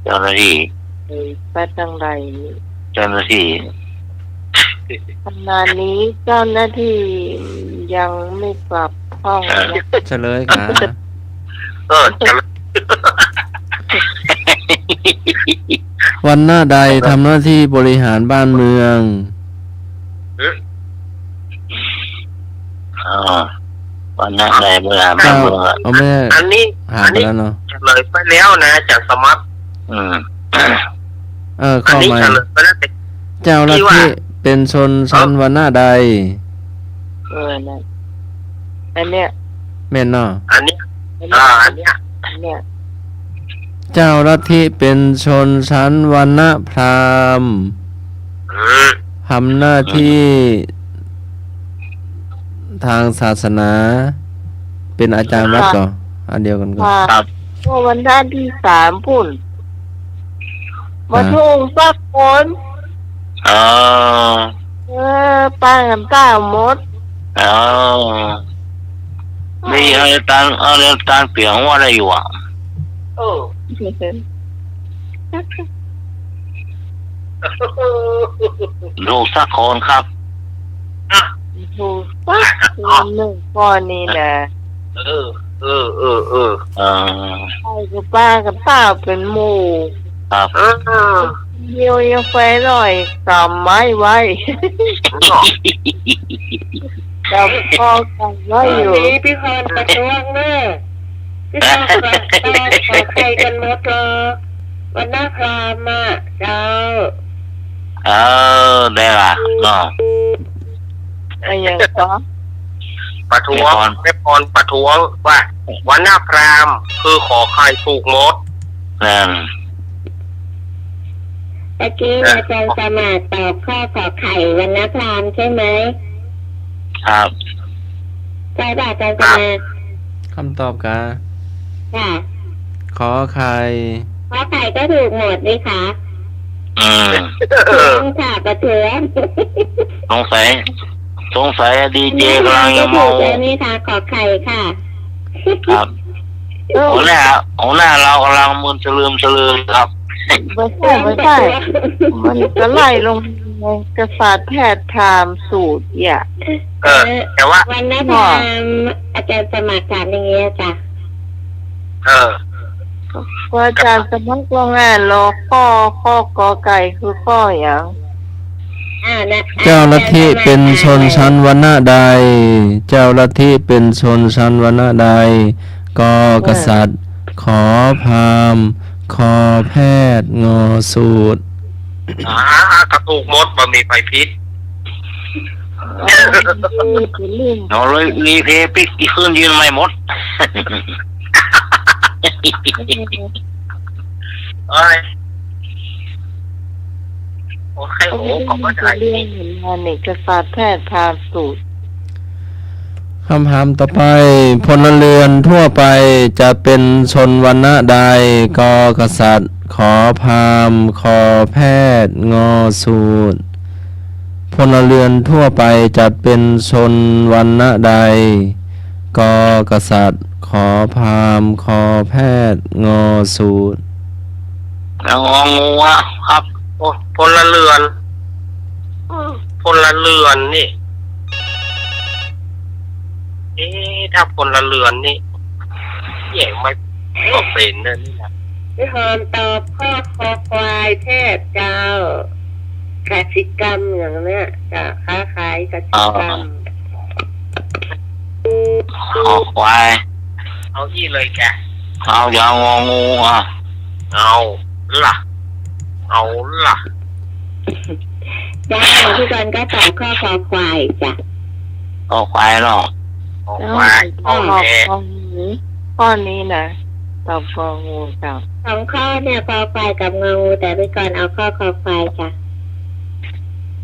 เจ้าหน้าที่ ไปทางใด เจ้าหน้าที่ ขณะนี้เจ้าหน้าที่ยังไม่กลับห้องนะ เฉลยค่ะ จะ วันหน้าใดทำหน้าที่บริหารบ้านเมือง วันนั้นได้เมื่อ เจ้า เมื่อ เอาแม่ อันนี้ หาไปแล้วเนาะ เฉลยไปแล้วนะจากสมัคร ข้ อั อน นี้ ใหม่ เฉลยไปแล้วแต่ เจ้าลัทธิเป็นชนชั้นวันหน้าใด นะอันเนี้ย แม่นเนาะ อันนี้ อันเนี้ย อันนี้ อันเนี้ย เจ้าลัทธิเป็นชนชั้นวันณะพราหมณ์ทำหน้าที่ทางศาสนา เป็นอาจารย์วัดก่อนอันเดียวกันก็ ว่าเมื่อวันด้านที่3ปุ่นมาทุ่งสักคน เออ ป้ากันต้าหมด นี่อะไรตานเปลี่ยนว่าอะไรอยู่อ่ะ เออ ลูกสักคนครับ อ่ะ ถูกปักหนึ่งข้อนี้นะ เออ เออ ใช่คือป้ากับต้าเป็นหมู่ ครับ เออ เดียวยังไฟหน่อยกำไม้ไว้ เนาะ ดับคอกันไว้อยู่ นี้พี่พรประท้วงเนอะพี่พรขอใครกันหมดเลยวันหน้าพรามอ่ะเจ้า ได้ละเนาะ อะไรอย่างก็ ประท้วงแม่พรประท้วงว่าวันหน้าพรามคือขอใครถูกหมด นั่น ตะกี้อาจารย์สมาตอบข้อขอไข่วันหน้าพรามใช่ไหม ครับ ใช่ป่ะอาจารย์สมา คำตอบกา ค่ะ ขอไข่ ขอไข่ก็ถูกหมดนี่ค่ะ อืม ต้องค่ะประท้วง สงสัยดีเจกำลัง ก็ จะ ถู เมาก แล้วนี่ค่ะขอไข่ค่ะ ครับหัวหน้าเรากำลังมึนสลืมครับ ไม่ใช่มันก็ไล่ลงในกระสาแพทย์ไทม์สูตรอ่ะ แต่ว่า วันหน้าพรามอาจารย์สมัครถามอย่างเงี้ยจ้ะ เออ พระอาจารย์สมัครว่างานรอข้อกอไก่คือข้ออย่าง นะ เจ้าลัทธิเป็นชนชั้นวรรณะใด เจ้าลัทธิเป็นชนชั้นวรรณะใดกกษัตริย์ ขอพราหมณ์คอแพทย์งอสูตร กระถูกหมดบ่มีไฟพิษ เป็นเรื่อง เราเลยรีเพย์ปิกอีกคืนยืนไม่หมด เอ้ยโอเคโอ้ก็ไม่ได้ เรื่องเห็นงานเอกสารแพทย์ไทม์สูตร คำถามต่อไปพลเรือนทั่วไปจะเป็นชนวรรณะใดกกษัตริย์ ขอพราหมณ์คอแพทย์งอสูตรพลเรือนทั่วไปจะเป็นชนวรรณะใดกกษัตริย์ ขอพราหมณ์คอแพทย์งอสูตร แล้วงองูอะครับ โอ้พลเรือนนี่ถ้าพลเรือนนี่แย่ไม่ก็เป็นนั่นนี่นะ พี่ฮอนตอบข้อคอควายแพทย์เจ้ากสิกรรมอย่างเนี้ยจะค้าขายกสิกรรม ขอควาย เอาที่เลยแก เอาอย่างงองูอ่ะ เอาล่ะ จ้าพี่กรณ์ก็ตอบข้อคอควายจ้ะ ขอควายเนาะ เอา แล้ว ควาย ข้ เอา อ แม่ ข้อนี้นะตอบกองูกับ สองข้อเนี่ยคอควายกับงูแต่พี่กรณ์เอาข้อคอควายจ้ะ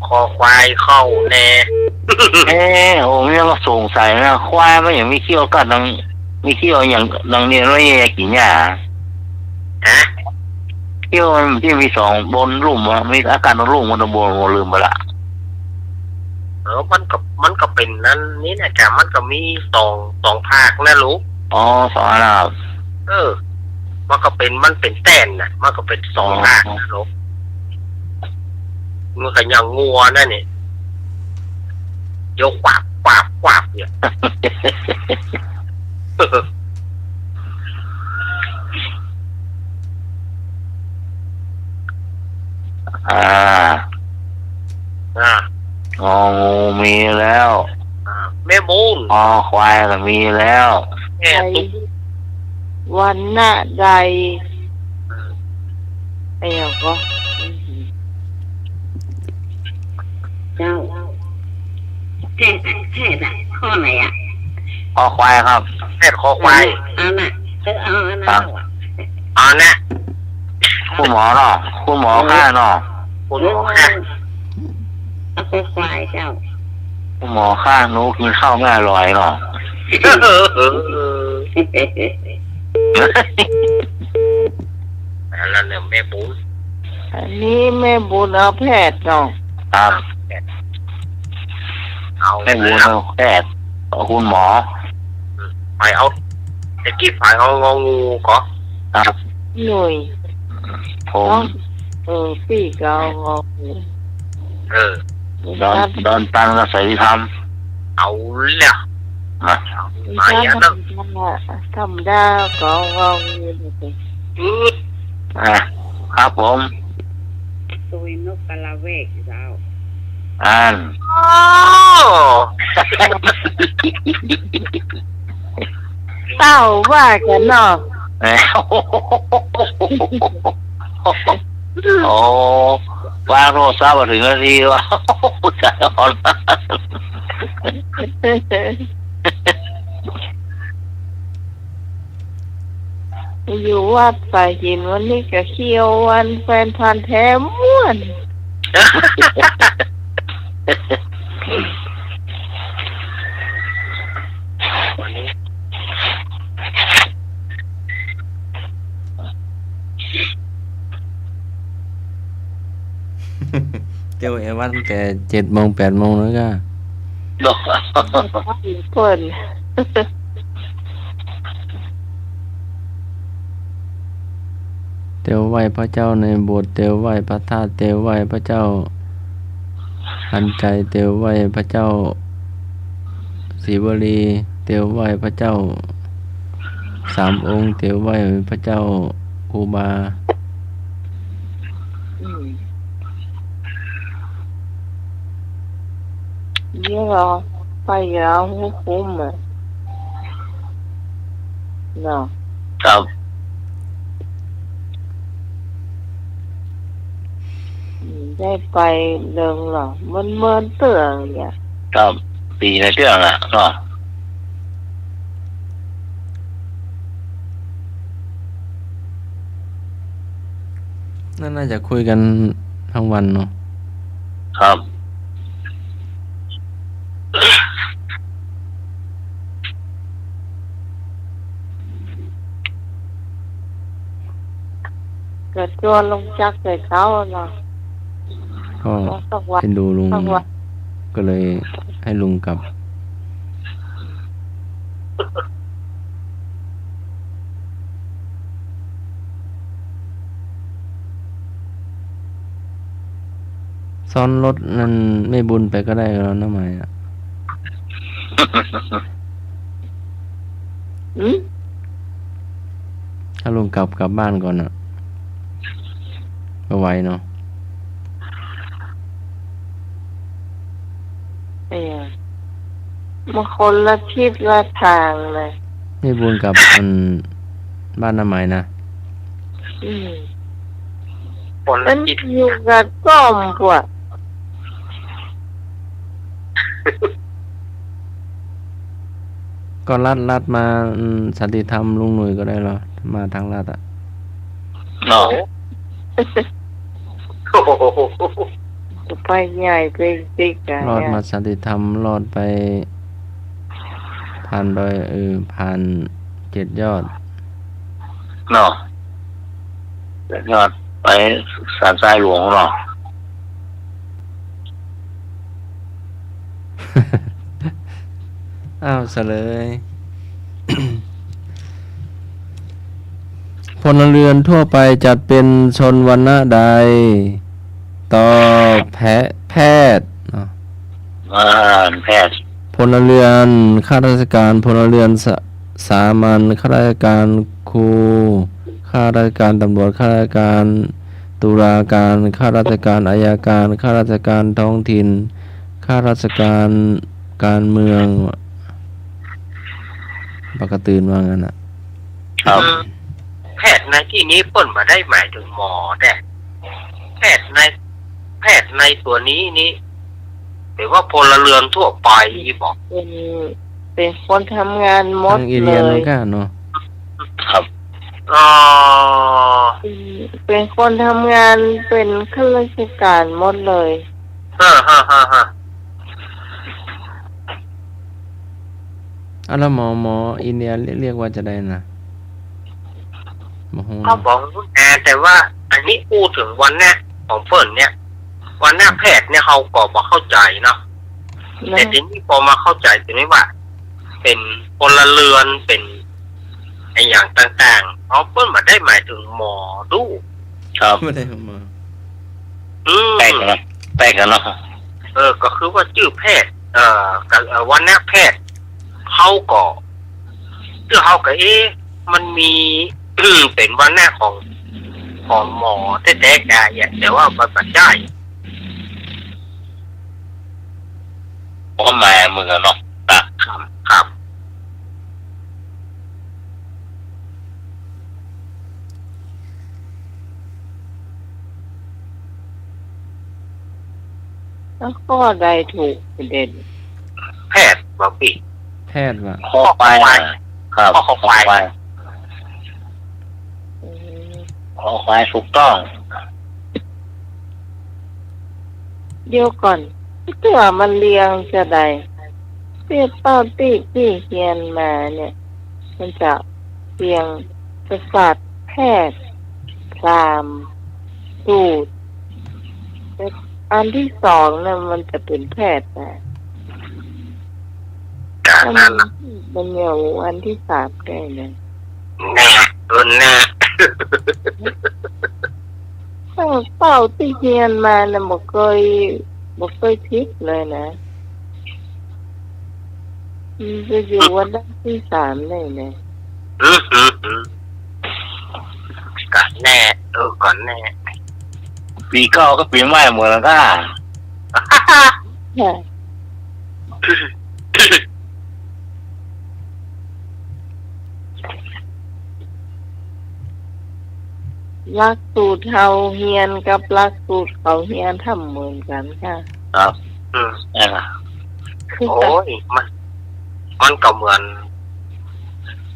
คอควายเข้าแน่ ผมยังสงสัยนะควายมันอย่างมีเขี้ยวกัดมีเขี้ยวอย่างดังนี้แล้วยังกินหญ้า ฮะ เขี้ยวมันที่มีสองบนลุ่มอะมีอาการลุ่มบนลืมไปละ มันก็เป็นนั้นนี่นะจ๊ะมันก็มีสองภาคนะลูก อ๋อสองอันนะครับ มันเป็นแต้นนะมันก็เป็นสองภาคนะลูกมันก็อย่างงัวนั่นนี่ยกกวาบเนี่ย อ่า อ่า งองูมีแล้ว แม่บูน คอควายก็มีแล้ว แม่ตุ๊ก วันหน้าใดไอ้อย่างก็ เจ้าแพทย์อะข้อไหนอ่ะ คอควายครับ แพทย์คอควาย เอาน่ะเอาอันนั้น เอานะ คุณหมอเนาะคุณหมอข้าเนาะ คุณหมอค่ะ เอาคอควายเจ้า คุณหมอข้าหนูกินข้าวไม่อร่อยเนาะ แล้วเนี่ยแม่บูน อันนี้แม่บุญเอาแพทย์เนาะ ครับ เอา ไม่บัว แล้ว แพทย์คุณหมอ ฝ่ายเอาตะกี้ฝ่ายเอางองูก็ ครับ หน่วย ผม พี่ก็เอางอ เออ ดอนตันกับสายธรรม เอาแล้ว นะ มา ถ้า อย่างนั้น ทำได้ก็เอางอเลย อืด ครับผม ตุยนกกะละเวกเจ้า อ่าน โอ้ เต้าว่ากันเนาะ โอ้วางโทรศัพท์มาถึงนาทีวะใจอ่อน อยู่วัดป่าหินวันนี้ก็เคียววันแฟนพันธุ์แท้ม่วน วันนี้ เจ้าเอวันแต่7 โมง 8 โมงแล้วก็ เปิ่น เตียวไหว้พระเจ้าในโบสถ์เตียวไหว้พระธาตุเตียวไหว้พระเจ้าทันใจเตียวไหว้พระเจ้าศรีวลีเตียวไหว้พระเจ้า3 องค์เตียวไหว้พระเจ้าครูบา เดี๋ยวเราไปแล้วให้คุ้มอ่ะเนาะ ครับ ได้ไปเดิงหรอมันเมินเตื่องเนี่ย ครับปีในเรื่องอ่ะเนาะ นั่นน่าจะคุยกันทั้งวันเนาะ ครับ เกิดตัวลงจักใส่เขาเนาะ ก็ สักวัน เป็นดูลุง สักวัน ก็เลยให้ลุงกลับ ซ้อนรถนั่นไม่บุญไปก็ได้แล้วนะหมายอ่ะ อืม ถ้าลุงกลับบ้านก่อนอ่ะ ก็ไหวเนาะ มันคนละทิศละทางเลย ไม่บุญกับบ้านน้าหมายนะ อืม คน มั ละ น จิต อยู่กับก้อมพวก ก็ลัดมาสันติธรรมลุงหนุ่ยก็ได้เหรอมาทางลัดอ่ะ เนาะ โอ้โห จะไปใหญ่ไปติ๊กอะ รอด เนี่ย มาสันติธรรมรอดไปผ่านดอยผ่าน7 ยอด เนาะแล้วก็ไปสารทรายหลวงเนาะ อ้าวเสลย พลเรือนทั่วไปจัดเป็นชนวรรณะใด ตอบแพทย์เนาะ แพทย์ พลเรือนข้าราชการพลเรือนสามัญข้าราชการครูข้าราชการตำรวจข้าราชการตุลาการข้าราชการอัยการข้าราชการท้องถิ่นข้าราชการการเมืองปกตื่นว่างั้นอ่ะ ครับ แพทย์ในที่นี้เปิ้นมาได้หมายถึงหมอแต่แพทย์ในตัวนี้นี่หรือว่าพลเรือนทั่วไปบอก เป็นคนทำงานหมด ทางอิ เล เลียน ย มันก็เนาะ ครับ อ๋อ เป็นคนทำงานเป็นข้าราชการหมดเลย ฮ่า แล้วหมออินเดียเรียกว่าจะได้นะหมอฮู เขาบอกแต่ว่า อันนี้พูดถึงวันเนี้ยของเปิ้นเนี่ย วันหน้าแพทย์เนี่ยเขาก็บอกเข้าใจเนาะ นะ แต่ทีนี้พอมาเข้าใจทีนี้ว่า เป็นพลเรือนเป็นไอ้อย่างต่างๆเขาเพิ่นมาได้หมายถึงหมอดู ครับ ไม่ได้มา แปลกกันเนาะแปลกกันเนาะ ก็คือว่าชื่อแพทย์กับวันนี้แพทย์เขาก็ชื่อเขาก็มันมี เป็นวันหน้าของหมอแท้ๆกายแต่ว่ามันปัจจัย ก็มาเหมือนกันเนาะนะครับ ครับ แล้วข้อใดถูกประเด็น แพทย์บอกพี่ แพทย์ว่า ข้อไปครับ ข้อควาย อืม ข้อควายถูกต้อง เดี๋ยวก่อนเพื่อมันเรียงจะใดเปียเป้าตีที่เฮียนมาเนี่ย มันจะเรียงกษัตริย์แพทย์พราหมณ์สูตรแต่อันที่สองเนี่ยมันจะเป็นแพทย์นะ จากนั้นล่ะ มันเหนียวอันที่สามได้เลย แน่แน่ ตั้งเป้าที่เฮียนมาเนี่ยบ่เคยพลิกเลยนะมันจะอยู่วันที่สามได้เลย ก่อนแน่ก่อนแน่ ปีเก้าก็ปีใหม่เหมือนกัน ค่ะหลักสูตรเฮาเฮียนกับหลักสูตรเขาเฮียนทำเหมือนกันค่ะ ครับนี่นะ คือ โอ้ยมันก็เหมือน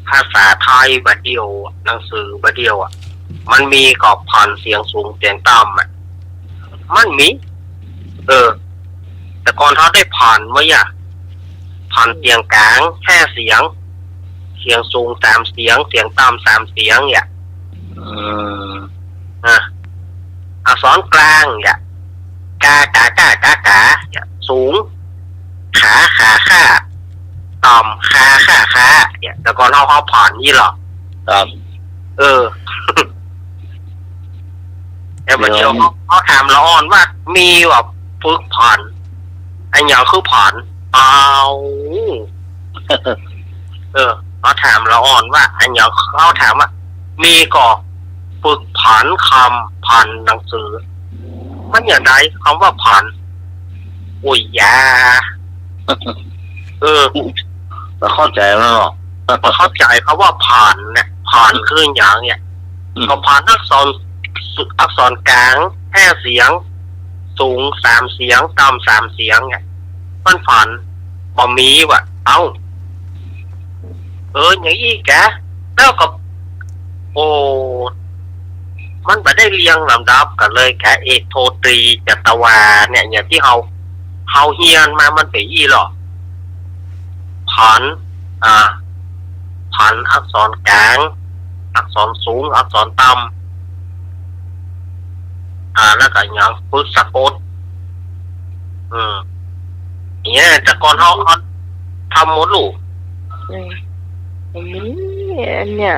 ภาษาไทยบทเดียวหนังสือบทเดียวอ่ะมันมีกรอบผ่อนเสียงสูงเสียงต่ำอ่ะมันมีแต่ก่อนเขาได้ผ่อนเมื่อผ่อนเสียงกลาง5 เสียงเสียงสูง3 เสียงเสียงต่ำ3 เสียงเนี่ย อักษรกลางเนี่ยกากากากากาเนี่ยสูงขาค่าต่ำค่าเนี่ยแต่ก่อนเขาผ่อนนี่หรอ ครับ แต่บัดเดี๋ยวเขาถามละอ่อนว่ามีแบบฝึกผ่อนอันอย่างคือผ่อนเขาถามละอ่อนว่าอันอย่างเขาถามว่ามีก็ฝึกผ่อนคำผ่อนหนังสือมันอย่างไรคำว่าผ่อนอุ้ยยาเราเข้าใจแล้วเนาะ เข้าใจเขาว่าผ่อนเนี่ยผ่อนคืออย่างเนี่ยก็ผ่อนอักษรกลาง5 เสียงสูง3 เสียงต่ำ3 เสียงเนี่ยมันผ่อนบ่มีว่ะอย่างนี้แกแล้วก็มันไม่ได้เรียงลำดับกันเลยแกเอกโทตรีจัตวาเนี่ยอย่างที่เฮาเฮียนมามันเป็นหรอผ่อนอักษรกลางอักษรสูงอักษรต่ำแล้วก็อย่างพุทธสะกดเนี่ยแต่ก่อนเขาทำหมดลูกอันนี้เนี่ย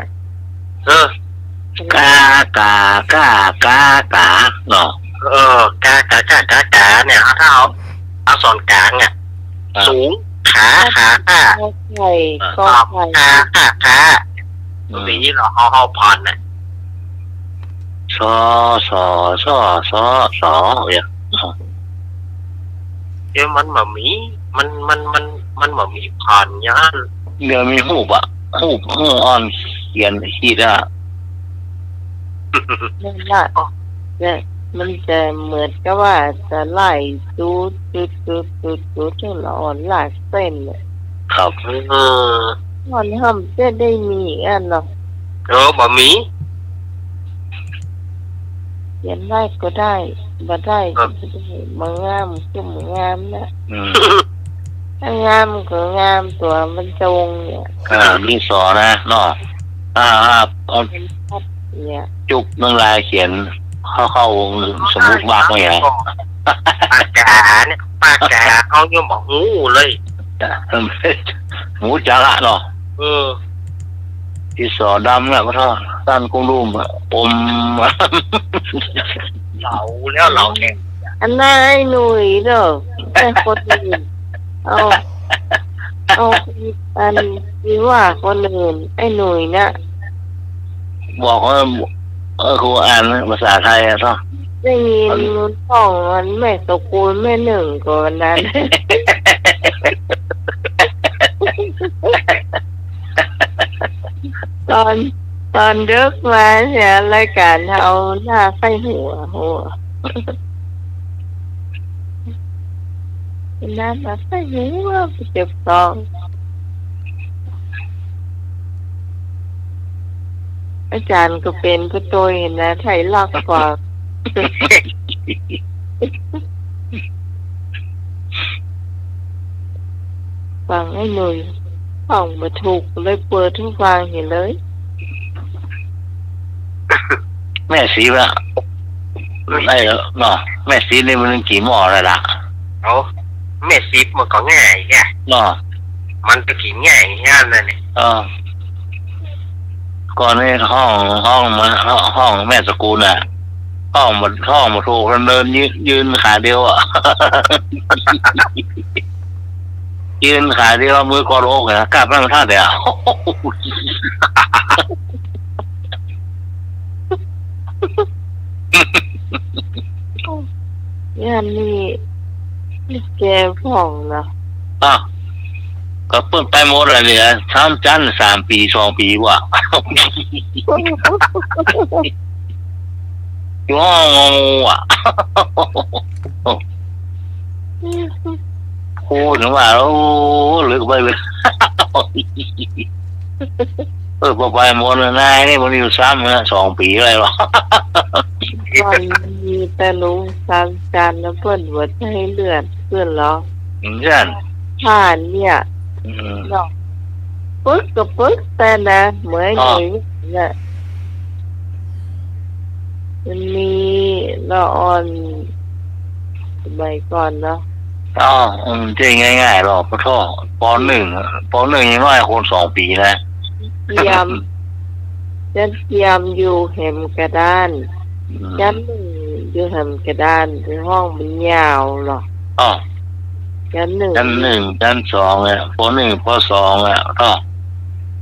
กาเนาะกากาเนี่ยถ้าเอาอักษรกลางเนี่ยสูงขาไข่ก็ไข่ขาปีนี้เราผ่อนน่ะซอเนี่ยเดี๋ยวมันมามีมันมามีผ่อนยันเดี๋ยวมีหูบอ่อนเขียนขีดอ่ะนั่นแหละเนี่ยมันจะเหมือนกับว่าจะไล่จุดจนละอ่อนหลากเส้นเลยครับอ่อนห้ำจะได้มีอันเนาะบ่มีเขียนได้ก็ได้บ่ได้ก็ได้มางามก็มางามนะถ้างามก็งามตัวมันจงเนี่ยมีสอนะเนาะเนี่ยจุกเมืองลายเขียนเข้าสมมุติมากเลยปากกาเนี่ย ปากแกเอายังบอกงูเลย หมูจักอะเนาะ เออ ที่สอดำเนี่ยก็ท่าด้านกุ้งรุ่มอะอม เหลาแล้วเหลาแข็ง อันนั้นไอ้หนุ่ยเด้อแต่คนอื่นเอาอันที่ว่าคนอื่นไอ้หนุ่ยนะ บอกว่าครูอ่านภาษาไทยอะท่า ได้ยินมันท่องมันแม่ตะกูลแม่หนึ่งก่อนนั้น ตอนเด็กมาเนี่ยรายการเอาหน้าไฟหัวหน้ามาไฟหัวไปเจ็บท้องอาจารย์ก็เป็นก็ตัวเห็นนะไทยลอกกว่าฟังให้หน่อยฟังมาถูกเลยเปิดทุกฟังเห็นเลย แม่สีละได้แล้วเนาะแม่สีนี่มันกี่หม้อเลยล่ะ เอาแม่ซิปมันก็ง่ายแก เนาะ มันก็กินง่ายง่ายนั่นนี่ ก่อนนี้ห้องแม่สกุลน่ะห้องมาถูกเดินยืนขาเดียวอ่ะ ยืนขาเดียวมือกอดอกนะกลับมาท่าเดียว งานนี่แกฟ้องนะ ก็เพิ่งไปหมดเลยเนี่ย3 จันทร์3 ปี 2 ปีว่ะ อยู่ห้องอ่ะ โอ้ถึงว่าโอ้ลึกไปเลย พอไปหมดเลยนายนี่มันอยู่ซ้ำนะ2 ปีอะไรวะ วันมีแต่ลุงสามจานแล้วเพิ่นหัวใจเลือดเพื่อนเหรอ ใช่ ผ่านเนี่ยเนาะปึ๊กก็ปึ๊กแต่นะเหมือนหนุ่ยเนี่ยมันมีละอ่อนสมัยก่อนเนาะ เจ๊ง่ายๆหรอกปะท่อป.1ยังน้อยคน2 ปีนะ เตรียมฉันเตรียมอยู่เห็มกระดานฉันอยู่เห็มกระดานในห้องมันยาวหรอกชั้น 1 ชั้น 2เนี่ยป.1 ป.2เนี่ยท่อ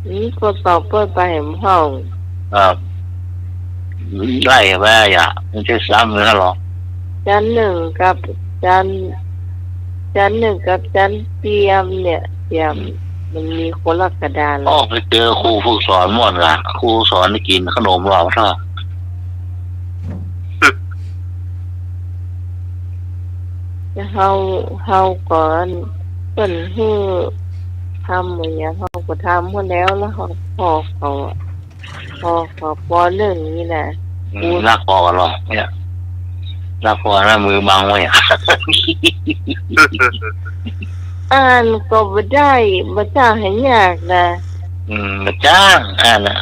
นี่ก็สอบเปิดไปเห็มห้อง ไล่ไปอย่าไม่ใช่ซ้ำนะหรอก ชั้น 1กับชั้น 1กับชั้นเตรียมเนี่ยเตรียมมันมีคนละกระดาน ไปเจอครูฝึกสอนหมดละครูสอนให้กินขนมเราท่อ เฮาก่อนเพิ่นฮื้อทำเหมือนอย่างเฮาก็ทำหมดแล้วเฮาพอเขาป.1นี่แหละ รักพอกันหรอเนี่ยรักพอนะมือบังไว้ อ่านก็บ่ได้บ่จ้างให้ยากนะ มาจ้างอ่านนะ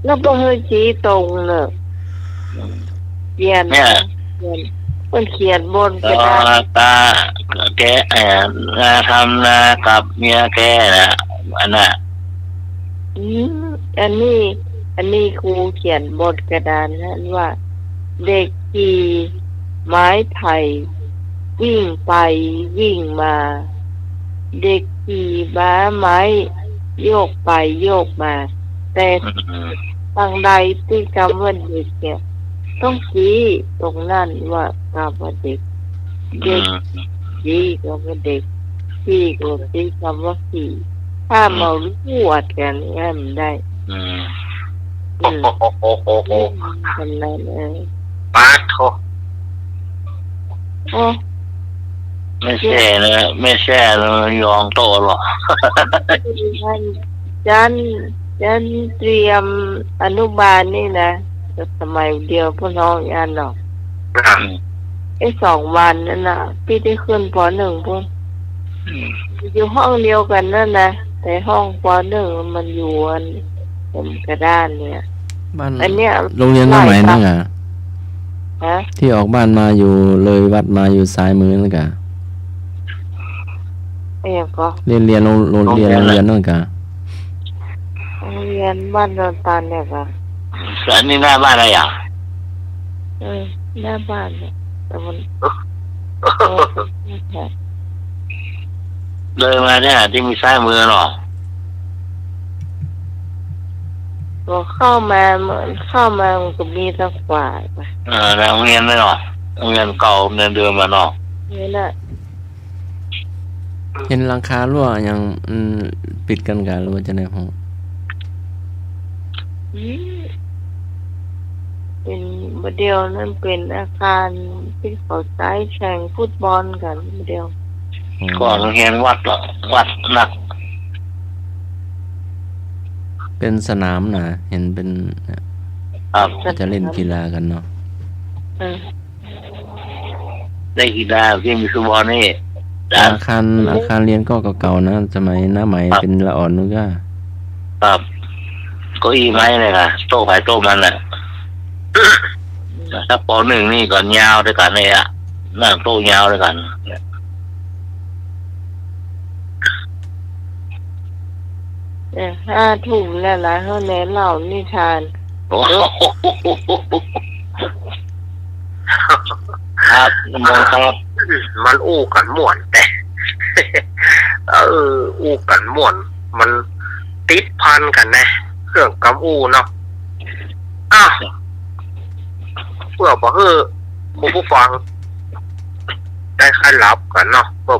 แล้วบ่เฮ็ดสีตรงเนอะเขียนเพิ่นเขียนบนกระดาษ ตาแกนาทำนากับเมียแกนะอันน่ะ อันนี้ครูเขียนบนกระดานนั้นว่า เด็กขี่ไม้ไผ่วิ่งไปวิ่งมา เด็กขี่ม้าไม้โยกไปโยกมา แต่ทางใดที่คำว่าเด็กเนี่ยต้องชี้ตรงนั้นว่าคำว่าเด็กชี้คำว่าเด็กขี่ก็ชี้คำว่าขี่ถ้ามาพูดกันงั้นได้โอ้ทำนั้นปาโท โอ้ ไม่แช่เลยยองโตหรอก จันเตรียมอนุบาลนี่นะสมัยเดียวพวกน้องงานหรอก2 วันนั่นน่ะพี่ได้ขึ้นป.1 พุ่นอยู่ห้องเดียวกันนั่นนะแต่ห้องป.1 มันอยู่เป็นกระดานเนี่ย บ้าน อันเนี้ย โรงเรียนสมัยนั่นอ่ะ ฮ ฮะ ที่ออกบ้านมาอยู่เลยวัดมาอยู่ซ้ายมือนั่นกะ เอ้ยก็ เรียนโรงเรียนนั่นกะ เรียนบ้านดอนตาลเนี่ยก็ อันนี้หน้าบ้านอะไรอ่ะ หน้าบ้านเนี่ยแต่มันแค่ เลยมาเนี่ยที่มีซ้ายมือเนาะ ก็เข้ามามันก็มีทั้งฝ่ายไป โรงเรียนเลยเนาะโรงเรียนเก่าโรงเรียนเดิมมาเนาะ นี่แหละ เห็นหลังคารั่วยังปิดกันกะหรือว่าจะไหนห้อง เป็นบเดียวนั่นเป็นอาคารที่เขาใช้แข่งฟุตบอลกันบเดียว ก่อนโรงเรียนวัดเหรอวัดนัก เป็นสนามนะเห็นเป็น ครับ จะเล่นกีฬากันเนาะ เออ ได้กีฬาที่มีฟุตบอลนี่ อาคารเรียนก็เก่าๆนะสมัยหน้าใหม่เป็นละอ่อนนึกว่า ครับเก็อีไม้เลยค่ะโต๊ะไผ่โต๊ะมันแหละถ้าป .1 นี่ก่อนยาวด้วยกันเลยอะนั่งโต๊ะยาวด้วยกัน 5 ทุ่มแล้วล่ะเฮาแน่เล่านิทาน โอ้โหครับนโมครับ มันอู้กันม่วนแต่ อู้กันม่วน มันติดพันกันนะเครื่องกำอู้เนาะเพื่อบอกคุณผู้ฟัง ได้ขลับกันเนาะเพื่อ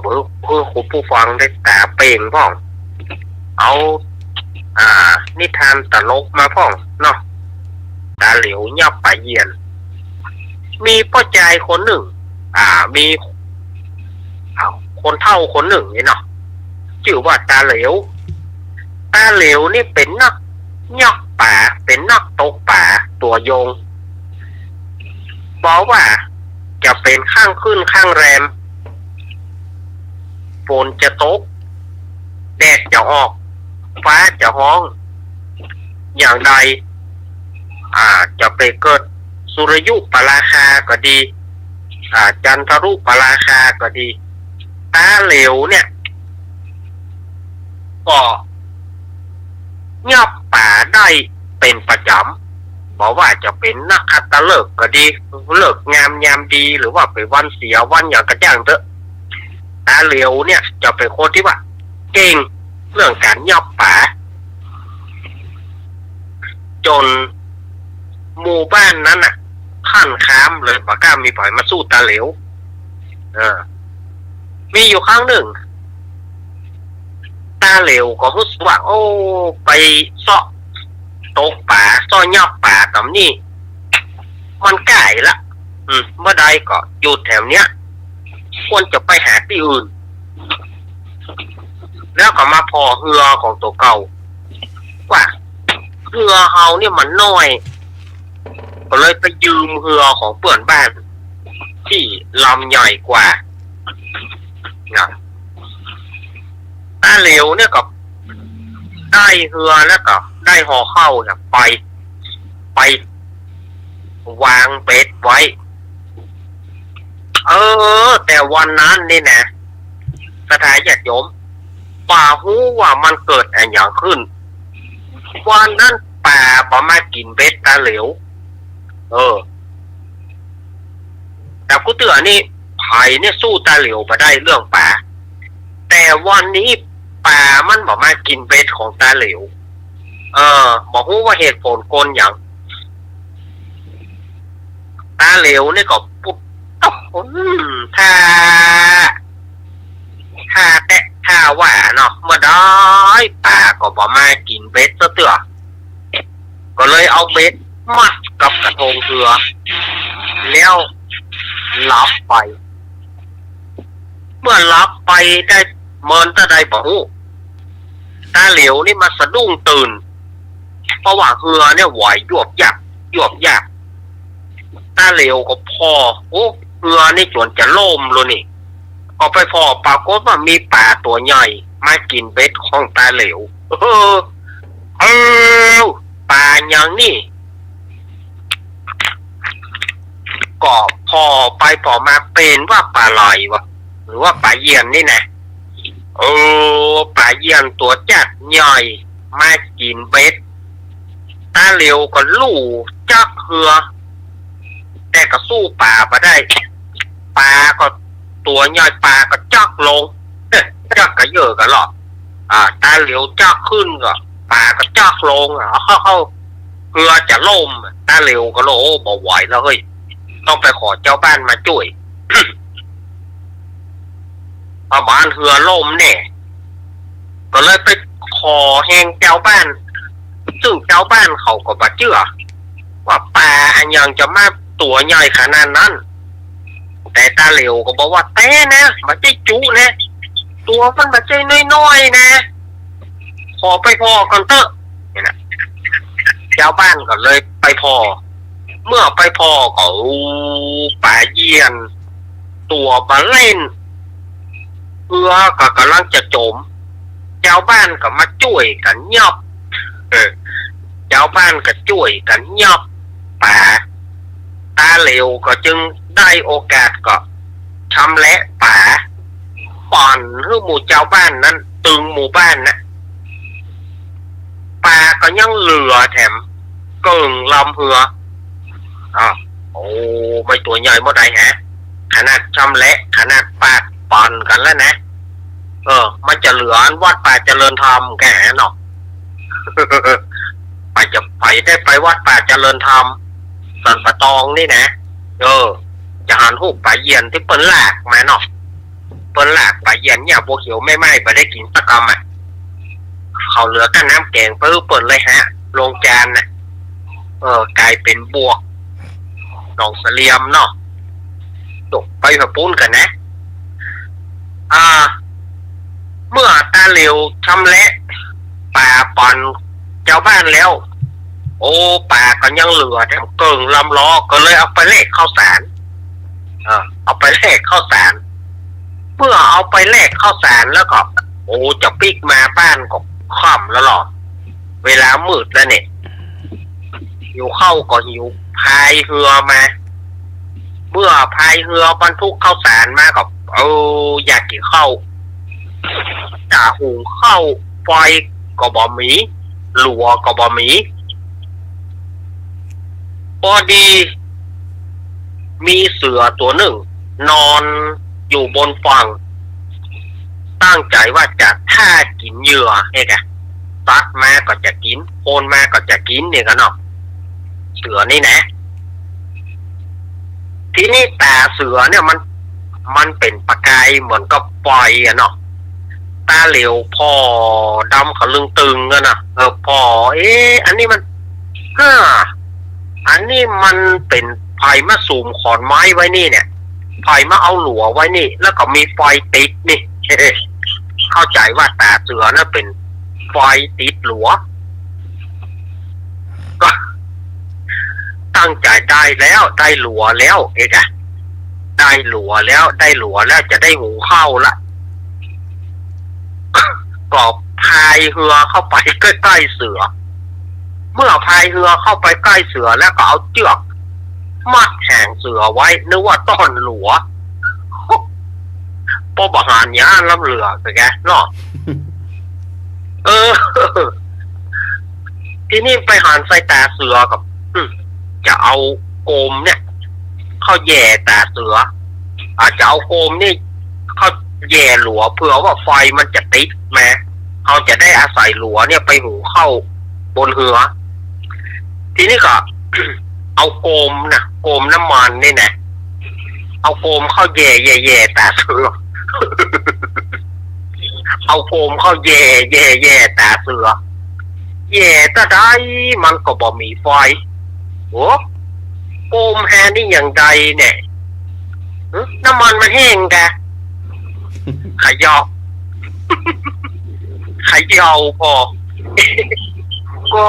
คุณผู้ฟังได้แต่เป่งพ่อง เอานิทานตลกมาพ่องเนาะตาเหลียวยับไปเยียน มีพ่อใจคนหนึ่ง มีคนเฒ่าคนหนึ่งนี่เนาะชื่อว่าตาเหลวนี่เป็นนักยอกป่าเป็นนักตกป่าตัวยงบอกว่าจะเป็นข้างขึ้นข้างแรมฝนจะตกแดดจะออกฟ้าจะห้องอย่างใดจะไปเกิดสุริยุปราคาก็ดีจันทรุปราคาก็ดีตาเหลวเนี่ยก็งับป่าได้เป็นประจำบอกว่าจะเป็นนักขัตฤกษ์ก็ดีเลิกงามยามดีหรือว่าเป็นวันเสียวันอย่างกระจ่างเถอะตาเหลวเนี่ยจะเป็นคนที่ว่าเก่งเรื่องการงับป่าจนหมู่บ้านนั้นขั้นค้ามเลยปากก้ามีปล่อยมาสู้ตาเหลวมีอยู่ครั้งหนึ่งตาเหลวก็รู้สึกว่าโอ้ไปเสาะตกป่าซ่อนยับป่าตำนี่มันใกล้ละเมื่อใดก็อยู่แถวเนี้ยควรจะไปหาที่อื่นแล้วก็มาพอเรือของตัวเก่าว่าเรือเฮาเนี่ยมันน้อยก็เลยไปยืมเรือของเพื่อนบ้านที่ลำใหญ่กว่าตาเหลวเนี่ยก็ได้เรือแล้วก็ได้ห่อเข้าเนี่ยไปวางเบ็ดไว้แต่วันนั้นนี่นะสถานญาติโยมป่าหูว่ามันเกิดอะไรอย่างขึ้นวันนั้นป่าประมากินเบ็ดตาเหลวแต่กูเตือนนี่ไผ่เนี่ยสู้ตาเหลวมาได้เรื่องป่าแต่วันนี้ป่ามันบอกมากินเบ็ดของตาเหลวบอกว่าเหตุผลกลอย่างตาเหลวเนี่ยก็ปุ๊บถ้าว่าเนาะเมื่อได้ป่าก็บอกมากินเบ็ดซะเตือก็เลยเอาเบ็ดมัดกับกระทงเรือแล้วลับไปเมื่อลับไปได้เมินตาใดบอกตาเหลวนี่มาสะดุ้งตื่นเพราะว่าเรือเนี่ยไหวยวบยักตาเหลวก็พอเรือนี่จวนจะล่มเลยนี่ก็ไปพอปรากฏว่ามีป่าตัวใหญ่มากินเบ็ดของตาเหลวป่าอย่างนี้ ก็พอไปพอมาเป็นว่าปลาไหลวะหรือว่าปลาเยียนนี่นะปลาเยียนตัวจัดใหญ่มากินเบ็ดตาเหลียวก็ลู่จักเหือแต่ก็สู้ปลามาได้ปลาก็ตัวใหญ่ปลาก็จักลงจักก็เยอะกันหรอกตาเหลียวจักขึ้นก็ปลาก็จักลงเข้าเหือจะล่มตาเหลียวก็โลบ่ไหวแล้วเฮ้ยต้องไปขอเจ้าบ้านมาช่วย ประมาณเหือล่มเนี่ยก็เลยไปขอแหงเจ้าบ้านซึ่งเจ้าบ้านเขาก็บ่เชื่อว่าปลาอันยังจะมาตัวใหญ่ขนาดนั้นแต่ตาเหลียวก็บอกว่าแต่นะมันใจจุนะตัวมันมันใจน้อยๆนะขอไปพอกันเถอะเนี่ยนะเจ้าบ้านก็เลยไปพอเมื่อไปพอก็ปลาเยียนตัวมาเล่นเพื่อก็กำลังจะจมเจ้าบ้านก็มาช่วยกันยอบเจ้าบ้านก็ช่วยกันยอบป่าตาเหลวก็จึงได้โอกาสก็ชำแหละป่าป่อนให้หมู่เจ้าบ้านนั้นตึงหมู่บ้านนะป่าก็ยังเหลือแถมเกิ่งลำเหือโอ้ไม่ตัวใหญ่เมื่อใดฮะขนาดชำแหละขนาดปากป่อนกันแล้วนะมันจะเหลือวัดป่าเจริญธรรมแกเนาะ ไปได้ไปวัดป่าเจริญธรรมสันปะตองนี่นะจะหันหูป่าเยียนที่เปิ้นหลากมาเนาะเปิ้นหลากป่าเยียนเนี่ยบัวเขียวไม่ไหม้ไปได้กินตะกำเขาเหลือกันน้ำแกงเปิ้ลเปิ้นเลยฮะลงจานนะกลายเป็นบวกหนองเสลียมเนาะตกไปกับปุ้นกันนะเมื่อตาเหลียวชำแหละป่าปอนเจ้าบ้านแล้วป่าก็ยังเหลือแถมเกิ่งลำล้อก็เลยเอาไปแลกข้าวสารเอาไปแลกข้าวสารเมื่อเอาไปแลกข้าวสารแล้วก็จะปิกมาบ้านก็ค่ำแล้วหรอเวลามืดแล้วเนี่ยหิวข้าวก็หิวพายเรือมาเมื่อพายเรือบรรทุกข้าวสารมาก็อยากกินข้าวจะหุงข้าวไฟก็บ่มีหลัวก็บ่มีพอดีมีเสือตัวหนึ่งนอนอยู่บนฝั่งตั้งใจว่าจะท่ากินเหยื่อเนี่ยแกตัดมาก็จะกินโคนมาก็จะกินเนี่ยกันเนาะเสือนี่นะทีนี้ตาเสือเนี่ยมันเป็นประกายเหมือนกับปล่อยอะเนาะตาเหลวพอดำเขาลึงตึงกันนะพออันนี้มันอันนี้มันเป็นไผ่มะสูมขอนไม้ไว้นี่เนี่ยไผ่มะเอาหลัวไว้นี่แล้วก็มีไฟติดนี่ เข้าใจว่าตาเสือน่ะเป็นไฟติดหลัวก็ตั้งใจได้แล้วได้หลัวแล้วได้หลัวแล้วจะได้หุงข้าวละก็พายเรือเข้าไปใกล้ๆเสือเมื่อพายเรือเข้าไปใกล้เสือแล้วก็เอาเชือกมัดแหงเสือไว้นึกว่าต้อนหลัวพอบหารย่านล้ำเรือไปแกเนาะทีนี้ไปหันใส่ตาเสือกับจะเอาโกมเนี่ยเข้าแย่ตาเสืออาจจะเอาโกมนี่เข้าแย่หลัวเผื่อว่าไฟมันจะติดแม้เขาจะได้อาศัยหลัวเนี่ยไปหุงเข้าบนเรือทีนี้ก็ เอาโกมน้ำมันนี่นะเอาโกมเข้าแย่ตาเสือ เอาโกมเข้าแย่ตาเสือแย่ตาได้มันก็บ่มีไฟโกมแฮนี่อย่างใดเนี่ยน้ำมันมันแห้งแกขยอกพอ ก็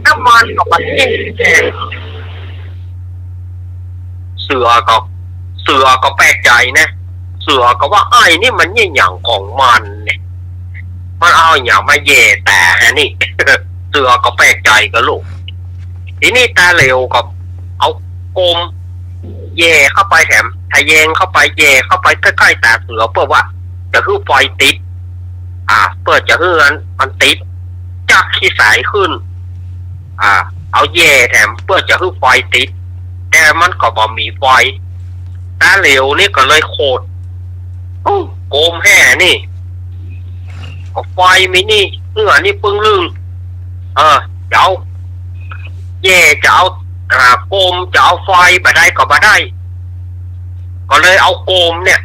น้ำมันก็มันแห้งเสือก็แปลกใจนะเสือก็ว่าไอ้นี่มันยี่หยังของมันเนี่ยมันเอาอย่างมาแย่แต่ฮะนี่ เสือก็แปลกใจกับลูกทีนี้ตาเหลวก็เอาโกม แย่เข้าไปแถมทะแยงเข้าไปแย่เข้าไปใกล้ๆตาเสือเพื่อว่าจะคือไฟติดเพื่อจะคือมันติดจักขี้สายขึ้นเอาแย่แถมเพื่อจะคือไฟติดแต่มันก็บ่มีไฟตาเหลวนี่ก็เลยโคตรโกมแห่นี่ก็ไฟมีนี่เหือนี่ปึ้งลึงจะเอาแย่จะเอาโกมจะเอาไฟบ่ได้ก็บ่ได้ ก็เลยเอาโกมเนี่ย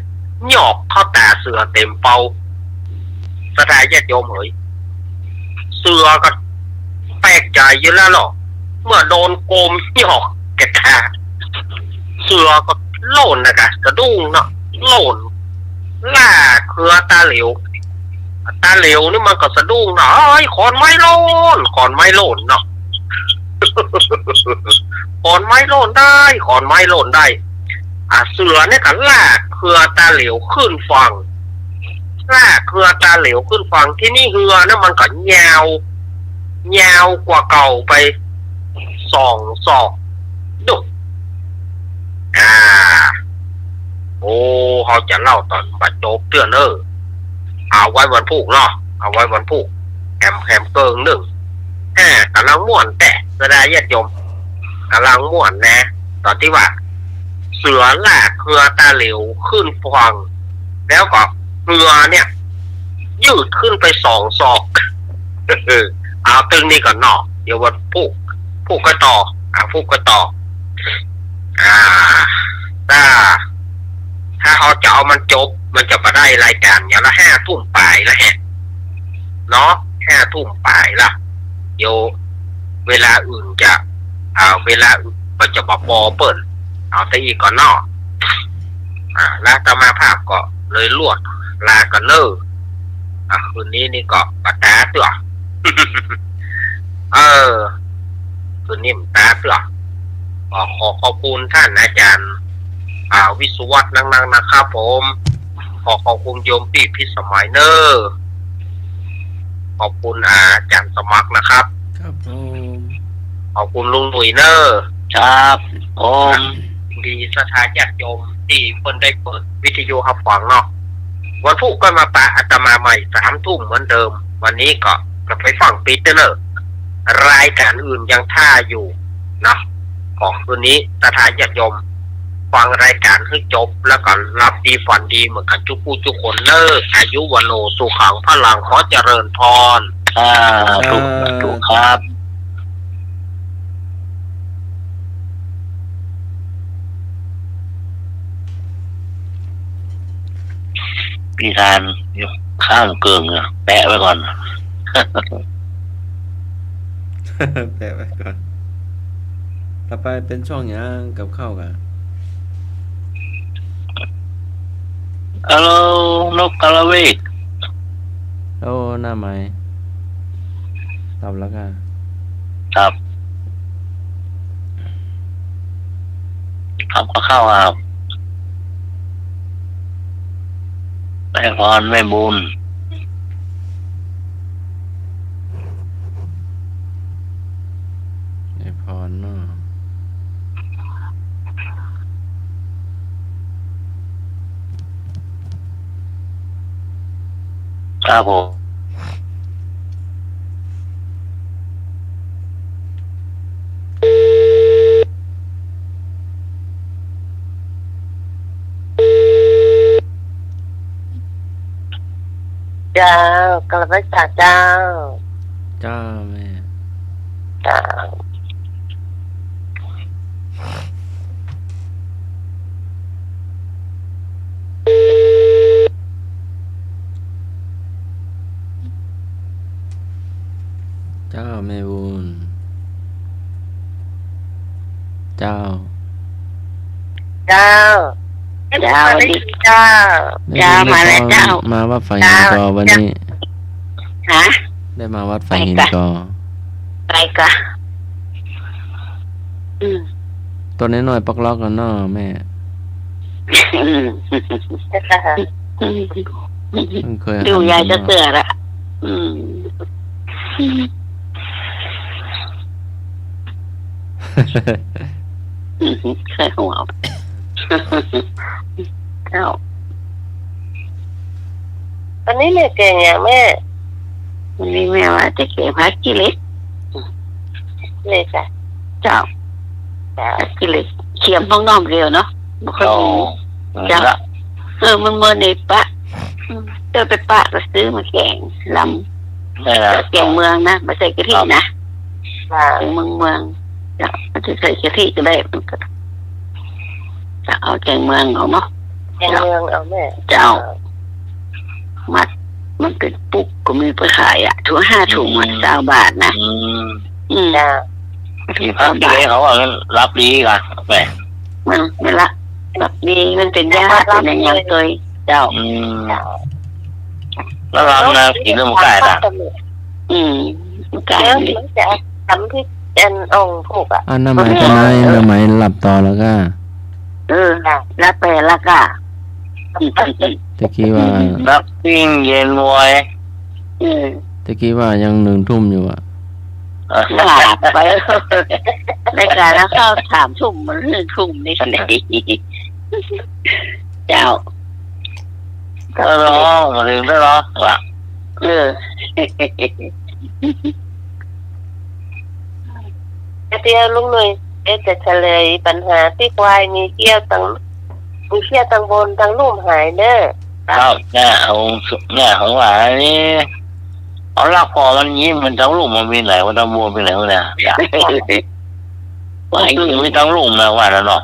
หยอกเข้าตาเสือเต็มเป่าสถานญาติโยมเฮ้ยเสือก็แปลกใจอยู่แล้วหรอเมื่อโดนโกมหยอกแกตาเสือก็โล่นนะคะสะดุ้งเนาะโล่นล่าเครือตาเหลวนี่มันก็สะดุ้งเนาะขอนไม้โล่นเนาะขอนไม้โล่นได้ขอนไม้โล่นได้เสือเนี่ยก็ลากเครือตาเหลวขึ้นฝั่งที่นี่เหือเนี่ยมันก็ยาวกว่าเก่าไป2 ศอกดุโอ้เขาจะเล่าตอนบัดโจบเตือนเอาไว้วันพุกเนาะเอาไว้วันพุกแคมเกิงหนึ่งกำลังม่วนแต่แสดงญาติโยมกำลังม่วนนะตอนที่ว่าเสือลากเครือตาเหลวขึ้นฝั่งแล้วก็เรือเนี่ยยืดขึ้นไป2 ศอกเอาตึงนี่ก่อนเนาะเดี๋ยววันพุกก็ต่อถ้าเขาจะเอามันจบมันจะมาได้รายการอย่างละ5 ทุ่มปลายแล้วเนาะ5 ทุ่มปลายละเดี๋ยวเวลาอื่นจะเวลามันจะบอกเปิดเอาแต่อีกก่อนเนาะแล้วตมาภาพก็เลยลวดลากันคืนนี้นี่ก็ปะตาตัว คืนนี้มันตาตัวขอขอบคุณท่านอาจารย์วิศวัตนังนะครับผมขอบคุณโยมพี่พิสมัยขอบคุณอาจารย์สมัครนะครับครับผมขอบคุณลุงหนุ่ยครับผมดีสถานญาติโยมที่เพิ่นได้เปิดวิทยุรับฟังเนาะวันพุธก็มาปะอาตมาใหม่3 ทุ่มเหมือนเดิมวันนี้ก็ไปฟังปีเตอร์รายการอื่นยังท่าอยู่เนาะของคืนนี้สถานญาติโยมฟังรายการให้จบแล้วก็รับดีฝันดีเหมือนกันทุกคนอายุวันโนสุขังพลังขอเจริญพรถูกครับพี่ทานข้ามเกิงแปะไว้ก่อน แปะไว้ก่อนต่อไปเป็นช่วงย่างกับข้าวกันฮัลโหลนกกาละเวกหน้าไม้ตอบแล้วกันครับทำข้าวครับแม่พรแม่บุญแม่พรเนาะครับผมเจ้ากระพักษาเจ้าแม่ เจ้าแม่บุญเจ้าสวัสดีเจ้ามาแล้วเจ้ามาวัดไฟหินกอวันนี้ได้มาวัดไฟหินกอไปกะตัวน้อยๆปักล็อกกันเนาะแม่เคยดูยายจะเสือละเ เจ้า วันนี้แม่แกงอย่างแม่ วันนี้แม่ว่าจะเก็บพักกิเล็ก เลยจ้ะ เจ้า จ้ะ พักกิเล็กเขียมท้องน้อมเร็วเนาะบ่ค่อย โอ้ มี จ้ะ มันเมื่อในปะเจอไปปะก็ซื้อมาแกงล ได้ละ ำแกงเมืองนะไม่ใส่กะทินะ จ้ะ แกงเมืองจะมันจะใส่กะทิก็ได้มันก็จะเอาแกงเมืองเอาเนาะ แกงเมืองเอาแม่ เจ้า มัดมันเป็นปุกก็มีไปขายถุง5 ถุงมัน20 บาทนะ จ้ะ ถุ ที่ ง พัก 20 ที่ บาท เล็กเขาว่างั้นรับดีกันไป มันไม่ละแบบนี้มันเป็นยาเป็นอย่างตัวเจ้า แล้วรำนะกินเรื่องไก่ละ มันกลาย แล้ว เป็น มันจะทำที่เป็นองค์ผูกอ่ะ อันน้ำไหมก็นายน้ำไหมหลับต่อแล้วก็ แล้วไปแล้วก็ ตะกี้ว่า รับปิ้งเย็นมวย ตะกี้ว่ายัง1 ทุ่มอยู่อ่ะ หลาบไปในการแล้วเข้า3 ทุ่มมัน1 ทุ่มนี่สิเจ้า ก็ร้องมาถึงได้ร้องว่ะ เดี๋ยวลุงหน่อยจะเฉลยปัญหาที่ควายมีเกี้ยวตังบนตังลุ่มหายเด้อ ครับเนี่ยของหวานนี่เอาลากคอมันยิ้มมันทั้งลุ่มมันมีไหนว่าทั้งบัวมีไหนวะเนี่ยว่าคือมีทั้งลุ่มนะว่าแล้วเนาะ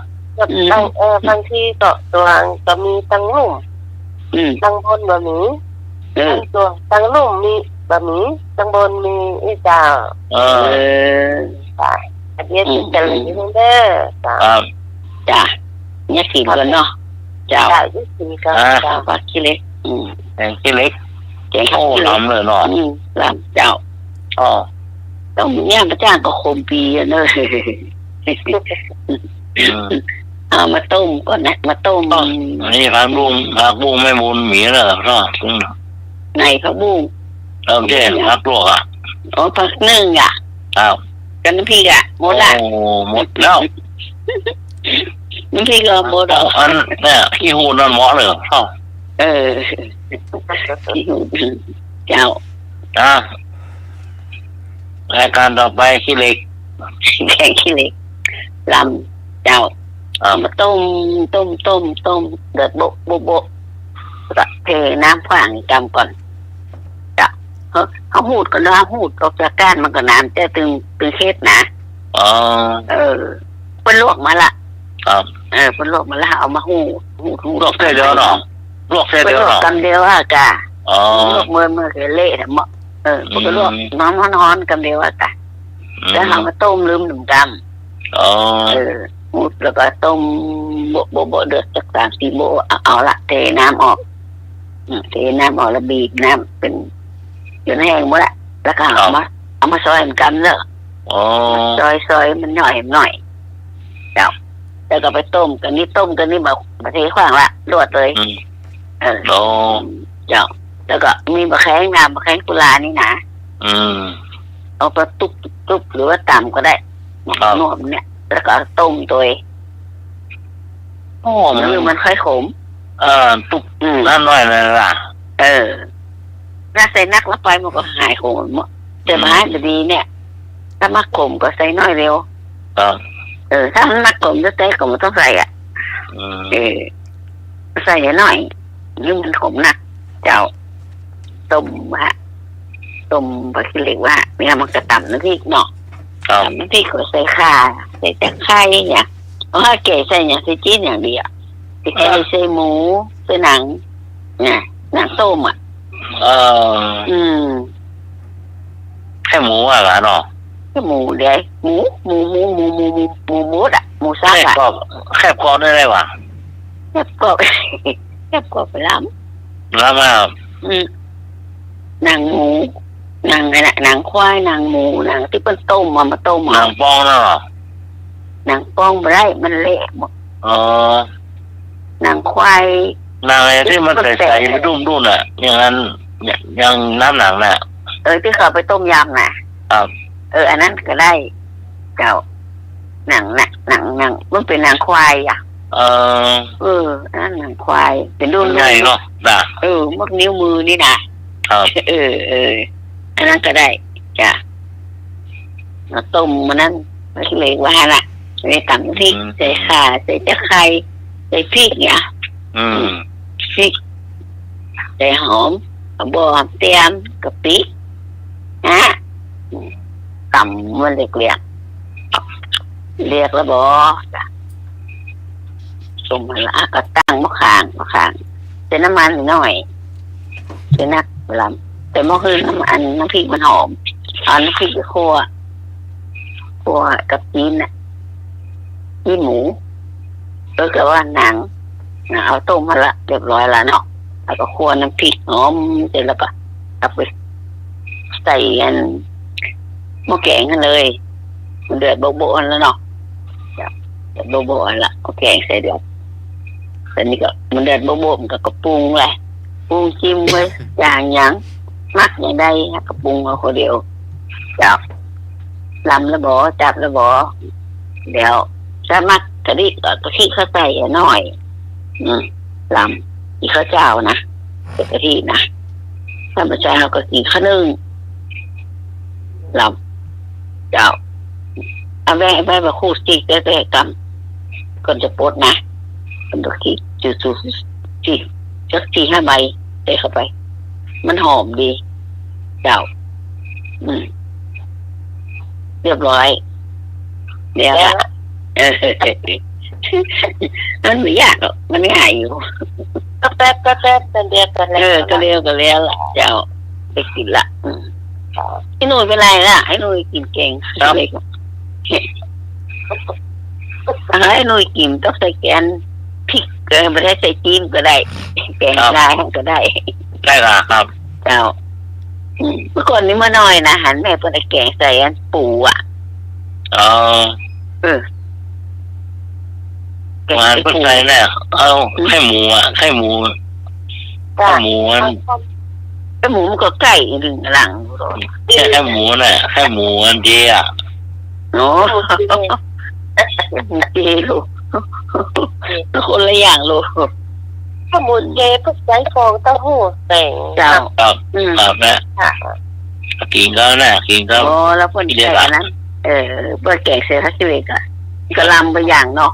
บางทีก็ตัวก็มีตังลุ่มตังบนบะหมี่ตัวตังลุ่มมีบะหมี่ตังบนมีอีจ่าจ้ะเดี๋ยวจะเฉลยเด้อจ้ะ จ้ะเนี่ยสีกันเนาะเจ้า จ้ะยี่สิบก็ เจ้าปักขี้เล็ก แกงขี้เล็ก แกง โอ้ ขี้เล็ก ล้ำเลยเนาะ ลำเจ้า อ๋อ ต้องย่างพระจ้างก็คมปีอะเนอะเอามาต้มก่อนนะมาต้ม อันนี้ผักบุ้งไม่บุญหมีเลยเนาะ ในผักบุ้ง เริ่มเช่นผักลวกอ่ะ อ๋อผักนึ่งอ่ะ อ้าว กันน้ำพริกอ่ะหมดละ โอ้หมดแล้ว น้ำพริกก็หมดแล้ว อันเนี่ยขี้หูนั่นเหมาะเลยเข้า เจ้า รายการต่อไปขี้เหล็ก แกงขี้เหล็กลำเจ้าเอามาต้มเดือดโบะเทน้ำขวางกำก่อนจ้ะเขาหูดก็น้ำหูดออกจากก้านมันก็น้ำจะตึงเคสนะ อ๋อ เป็นลวกมาละ ครับ เป็นลวกมาละเอามาหูด ลวกเส้นเดียวเนาะลวกเส้น เป็น เดียว ลวก เนาะ กำเดียวอะกะ อ๋อ ลวกมือเละแต่เมาะมันก็ลวกน้ำร้อนๆกำเดียวอะกะแล้วเอามาต้มลืมหนึ่งกำ อ๋อ หูดแล้วก็ต้มโบเดือดจาก3-4 โบเอาละเทน้ำออกเทน้ำออกแล้วบีบน้ำเป็นจนแห้งหมดละแล้วก็เอามาซอยมันกันเนอะ อ๋อ ซอยมันหน่อยเจ้าแล้วก็ไปต้มกันนี่แบบประเทศขวางละรวดเลยโอ้ เจ้าแล้วก็มีบะแข้งน้ำบะแข้งกุลานี่นะเอาไปตุ๊บหรือว่าตำก็ได้นวมเนี่ยแล้วก็ต้มตัว โอ้ มันค่อยขม ตุ๊บนั่นหน่อยเลยล่ะ ถ้าใส่นักแล้วไปมันก็หายขมหมดแต่มาให้ดีเนี่ยถ้ามักขมก็ใส่น้อยเร็วถ้ามันมักขมจะเต้ก็ไม่ต้องใส่ใส่หน่อยนี่มันขมนักเจ้าต้มปลาขี้เหล็กว่าเนี่ยมันกระต่ำน้ำพริกเนาะน้ำพริกก็ใส่ข่าใส่ตะไคร้เนี่ยเพราะว่าเก๋ใส่เนี่ยใส่จีนอย่างเดียวใส่หมูใส่หนังเนี่ยหนังต้มอ่ะแค่หมูอ่ะเนาะ cái mù đây mù mút à mù sao à แคบคอได้ไรวะ khép cọp phải lắm แล้วมา nàng mù nàng này lại nàng khoai nàng mù nàng cái con tôm mà tôm หนังปองนั่นเหรอ nàng con mà đâyมันเละหมด nàng khoai หนังอะไรที่มันใส่ไปดุ้มๆน่ะอย่างนั้นอย่างน้ำหนังน่ะ ที่เขาไปต้มยำน่ะอันนั้นก็ได้เจ้าหนังมันเป็นหนังควายอ่ะ เออ อันนั้นควายเป็นรุ่น ใหญ่เนาะด่า มักนิ้วมือนี่นะครับ อันนั้นก็ได้จ้ะมาต้มมันนั้นไม่เหลวว่าละใส่ตังพริกใส่ข่าใส่ตะไคร้ใส่พริกเนี่ย พริกใส่หอมบอมเตียมกะปินะตำมันเรียกแล้วบอสมมันละก็ตั้งมะขางใส่น้ำมันหน่อยใส่นักเวลาแต่เมื่อคืนน้ำพริกมันหอมเอาน้ำพริกไปคั่วกับจีนน่ะจีนหมูแล้วก็ว่าหนังเอาต้มมาละเรียบร้อยแล้วเนาะแล้วก็คั่วน้ำพริกหอมเสร็จแล้วก็เอาไปใส่หม้อแกงกันเลยมันเดือดโบๆแล้วเนาะเดือดโบๆแล้วหม้อแกงใส่เดือดแต่นี่ก็มันเดือดโบๆมันก็ปรุงแหละปรุงจิ้มไว้อย่างมักอย่างใดก็ปรุงเอาคนเดียวจับลำแล้วบ่จับแล้วบ่เดี๋ยวถ้ามักกะดิก็ขี้เข้าใส่หน่อยลำอีกข้าวเจ้านะเป็นกะทินะถ้าไม่ใช่เราก็กินข้าวนึ่งลำเจ้าเอาแม่มาคู่จิกได้กันก่อนจะปดนะมันก็ขี้จุดจิกสัก4-5 ใบใส่เข้าไปมันหอมดีเจ้าเรียบร้อยเดี๋ยวมันไม่ยากหรอกมันง่ายอยู่ก็แป๊บเป็นเดียวกันแล้วก็เร็วละเจ้าไปกินละไอ้หนุ่ยเป็นไรล่ะไอ้หนุ่ยกินเก่งเลยไอ้หนุ่ยกินต้องใส่แกนพริกไม่ได้ใส่จีนก็ได้แกงลายก็ได้ละครับเจ้าเมื่อก่อนนี้มาหน่อยนะหันแม่เป็นแกงใส่ปูอ่ะมาเพื่อใครเนี่ยเอาไข่หมูมันไข่หมูมันก็ไก่หนึ่งหลังไข่หมูน่ะไข่หมูอันเดียโอ้ดีลูกคนละอย่างลูกข้าวหมูเจพวกไส้ฟองเต้าหู้แต่งเจ้าครับนะกินก็โอ้แล้วคนแก่นั้นเบอร์แก่เสียทัศน์เวกอะกระลำไปอย่างเนาะ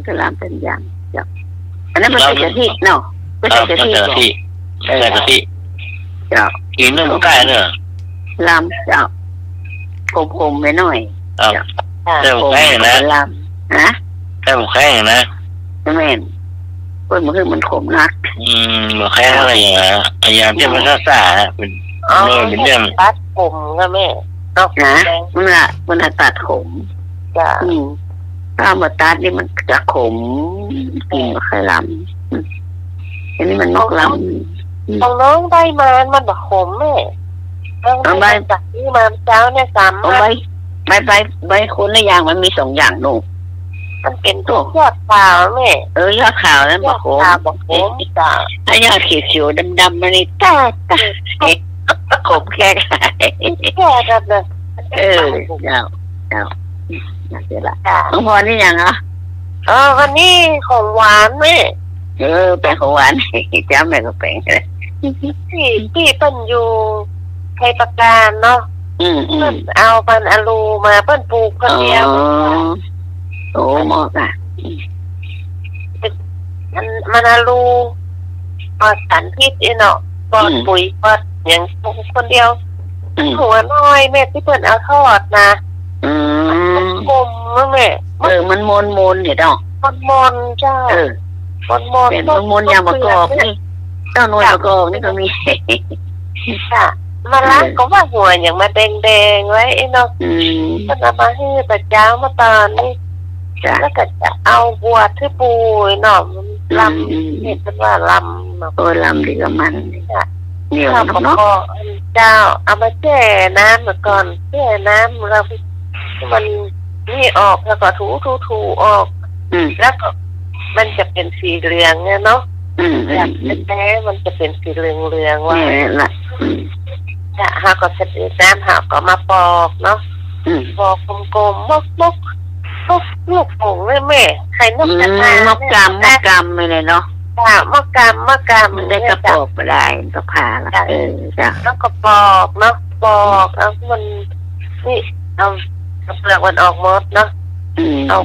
กระลำเป็นอย่างเจ้าอันนั้นเป็นกะทิเนาะเป็นกะทิเจ้ากินเรื่องใกล้เนี่ยลำเจ้าคมไปหน่อยแต่ผมแค่นะลำนะแต่ผมแค่นะแม่นคนมันขมนักมันแค่อะไรอย่างเงี้ยอย่างที่มันรักษาเป็นเป็นเรื่องตัดผมก็แม่นะมันตัดขมจ้ะถ้ามาตัดนี่มันจะขมกินไม่ค่อยลำอันนี้มันนกลำของน้องใบมันแบบขมแม่ใบจากที่มาเช้าเนี่ยใบคนละอย่างมันมี2 อย่างลูกมันเป็นตัวยอดขาวแม่ยอดขาวแล้วบอกโขมจ้ะถ้ายอดเขียวๆดำๆมันนี่ตาขมแค่แบบเลยเจ้าน่าเสียละน้องพรนี่ยังอ่ะวันนี้ของหวานแม่แป้งของหวานจ้าแม่ก็แป้งพี่เปิ้นอยู่ไทยประการเนาะเปิ้นเอาปันอลูมาเปิ้นปลูกคนเดียวโอ้หมอกอ่ะมันอลูปลอดสารพิษเนาะปลอดปุ๋ยปลอดอย่างคนเดียวหัวน้อยแม่ที่เปิ้นเอาทอดนะกลมแม่มันมนเนี่ยดอกมนเจ้าเป็นมนอย่างประกอบนี่เจ้าหน่วยประกอบนี่ก็มีค่ะมาล้างก็ว่าหัวอย่างมาแดงไว้เนาะก็จะมาให้แต่เจ้ามาตอนนี้แล้วก็จะเอาบัวที่ปูเนาะลำเห็นเป็นว่าลำลำดีกับมันเหนียวเนาะเจ้าเอามาแช่น้ำมาก่อนแช่น้ำเรามันนี่ออกแล้วก็ถูออกแล้วก็มันจะเป็นสีเหลืองเนี่ยเนาะแบบแท้มันจะเป็นสีเหลืองว่าจะหาก็จะน้ำหาก็มาปอกเนาะปอกกลมๆมก ลูกผงเลยแม่ไข่นกกระทาม ะกำไม่เลยเนาะ มะกำมันได้กระปอกไปได้ก็ผ่าละจ้ะ แล้วก็ปอกเนาะปอกแล้วมันนี่เอาเปลือกมันออกหมดเนาะเอา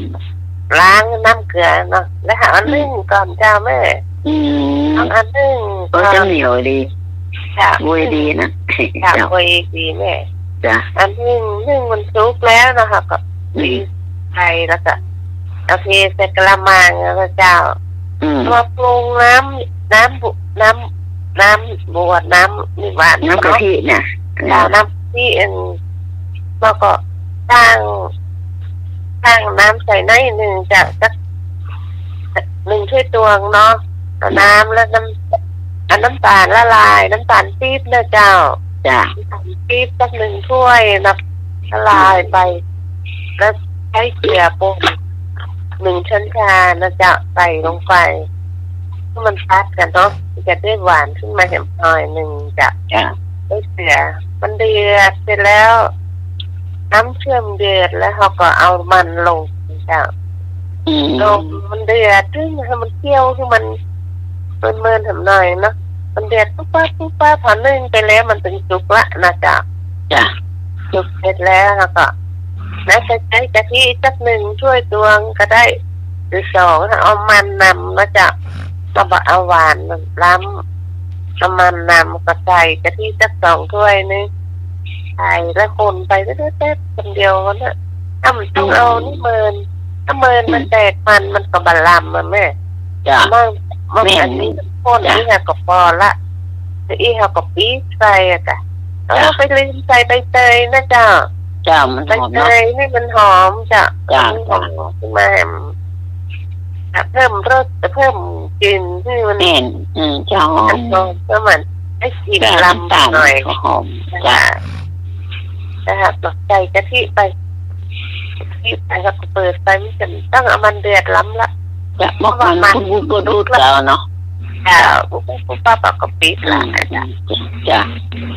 ล้างน้ำเกลือเนาะแล้วหาอันนึ่งก่อนเจ้าแม่เอาอันนึ่ง ก็จะเหนียวดี จ้ะ บุยดีนะ จ้ะบุยดีแม่ จ้ะ อันนึ่งมันสุกแล้วนะคะก็ตีไข่แล้วก็เอาเทใส่กระมังแล้วก็เจ้ามาปรุงน้ำบวชน้ำนี่หวาน น้ำกะทิเนี่ย น้ำที่แล้วก็ตั้งน้ำใส่ในหนึ่งจากสัก1 ถ้วยตวงเนาะเอาน้ำแล้วน้ำตาลละลายน้ำตาลปี๊บนะเจ้า จ้ะ น้ำตาลปี๊บสัก1 ถ้วยนะละลายไปแล้วใช้เกลือป่น1 ช้อนชานะเจ้าใส่ลงไปให้มันพัดกันเนาะจะได้หวานขึ้นมาแหมหน่อยหนึ่งจ้ะ จ้ะ ได้เสือมันเดือดเสร็จแล้วน้ำเชื่อมเดือดแล้วเขาก็เอามันลงจ้ะลงมันเดือดซึ่งให้มันเคี่ยวคือมันเมินๆทำหน่อยเนาะมันเดือดปุ๊บป้าพอนึ่งไปแล้วมันถึงสุกละนะจ๊ะ จ้ะ สุกเสร็จแล้วแล้วก็แล้วจะใช้กะทิสัก1 ถ้วยตวงก็ได้หรือ2เอามันนำนะจ๊ะก็บอกเอาหวานมันล้ำเอามันนำก็ใส่กะทิสัก2 ถ้วยนึงใส่แล้วคนไปเรื่อยๆคนเดียวนะถ้ามันต้องเอานี่ถ้าเมินมันแตกมันก็บะลำมันแม่ จ้ะ มันอันนี้คนนี่ค่ะก็พอละแต่อีเขาก็ปี๊บใส่อะจ้ะแล้วไปลืมใส่ใบเตยนะจ๊ะ จ้ะมัน ใบ หอม เต เนาะ ยนี่มันหอมจ้ะ จ้ะ หอมขึ้นมาเพิ่มรสเพิ่มกลิ่นที่มัน แน่นจ้ะหอม ก็เหมือนให้กลิ่น จ้ะ ลำ ตาล หน่อย ก็หอมจ้ะ นะครับหลักใจกะทิไปแล้วก็เปิดไฟไม่จำต้องเอามันเดือดล้ำละ จ้ะเมื่อวานคุณก็ดูแล้วเนาะ จ้ะปุ๊บป้าปากก็ปิดละจ้ะ จ้ะ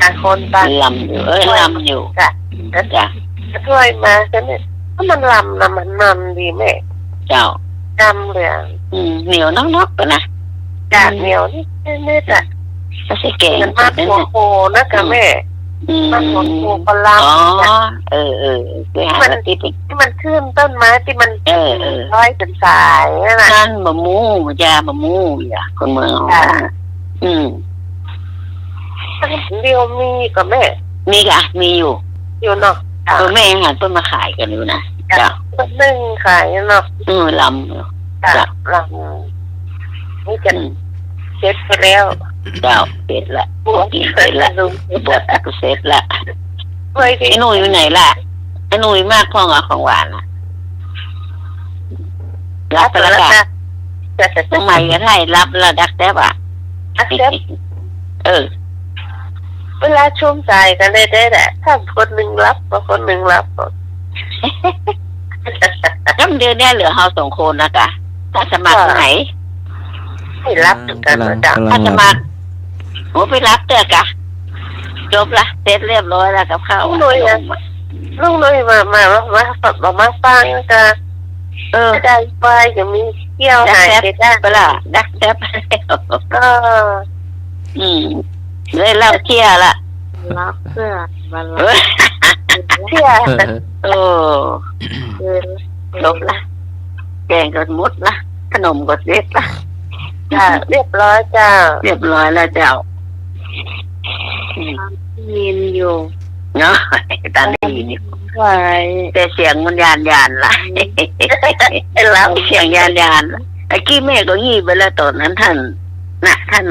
ต่างคนต่าง ลำอยู่ลำอยู่ จ้ะ จ้ะ ช่วยมาซะเนี่ยถ้ามันลำนะมันนำดีแม่ เจ้า ดำเหลือง เหนียวนอกๆกันนะ จาดเหนียวนี่นิดๆอ่ะ ก็ใช่เก่ง มันมากหัวโคนะกะแม่มันหัวโคก็ล อ๋อ ำ คือหาที่เป็น ที่มันขึ้นต้นไม้ที่มัน ร้อยเป็นสายนั่นแหละ นั่นบะมูจ้าบะมูอย่าคนเมืองเดียวมีกับแม่ มีกะมีอยู่ อยู่เนาะ ตัวแม่หันต้นมาขายกันอยู่นะจ้ะ ต้นนึ่งขายเนาะ ลำ จ้ะลำนี่จะเสร็จไปแล้ว เจ้าเสร็จละ บวก กินเสร็จละบวกก็เสร็จละ เฮ้ย ไอ้หนุ่ยอยู่ไหนล่ะไอ้หนุ่ยมากพ่อของหวานอะรับไปแล้วกันทำไมก็ได้รับระดักแทบอ่ะเวลาชุ่มใจกันได้แหละถ้าคนหนึ่งรับก็คนหนึ่งรับน้ำเดือนนี้เหลือเฮา2 คนนะกะถ้าสมัครไหน ให้รับกันนะจ๊ะ ถ้าสมัครโอ้ไปรับเถอะกะจบละเสร็จเรียบร้อยแล้วกับข้าว ลุงนุ้ยมาฟังกันได้ไปจะมีเที่ยวหายไปได้ ไปละดักแทบเลยเล่าเที่ยวละ รับเสื้อมัน เที่ยวจบละแกงก็มุดละขนมก็เสร็จละจ้าเรียบร้อยจ้า เรียบร้อยแล้วเจ้ายินอยู่ เนาะตอนนี้นี่ ไหว แต่เสียงมันยานละแล้วเสียงยานไอ้กี้แม่ก็ยี่ไปแล้วตอนนั้นท่าน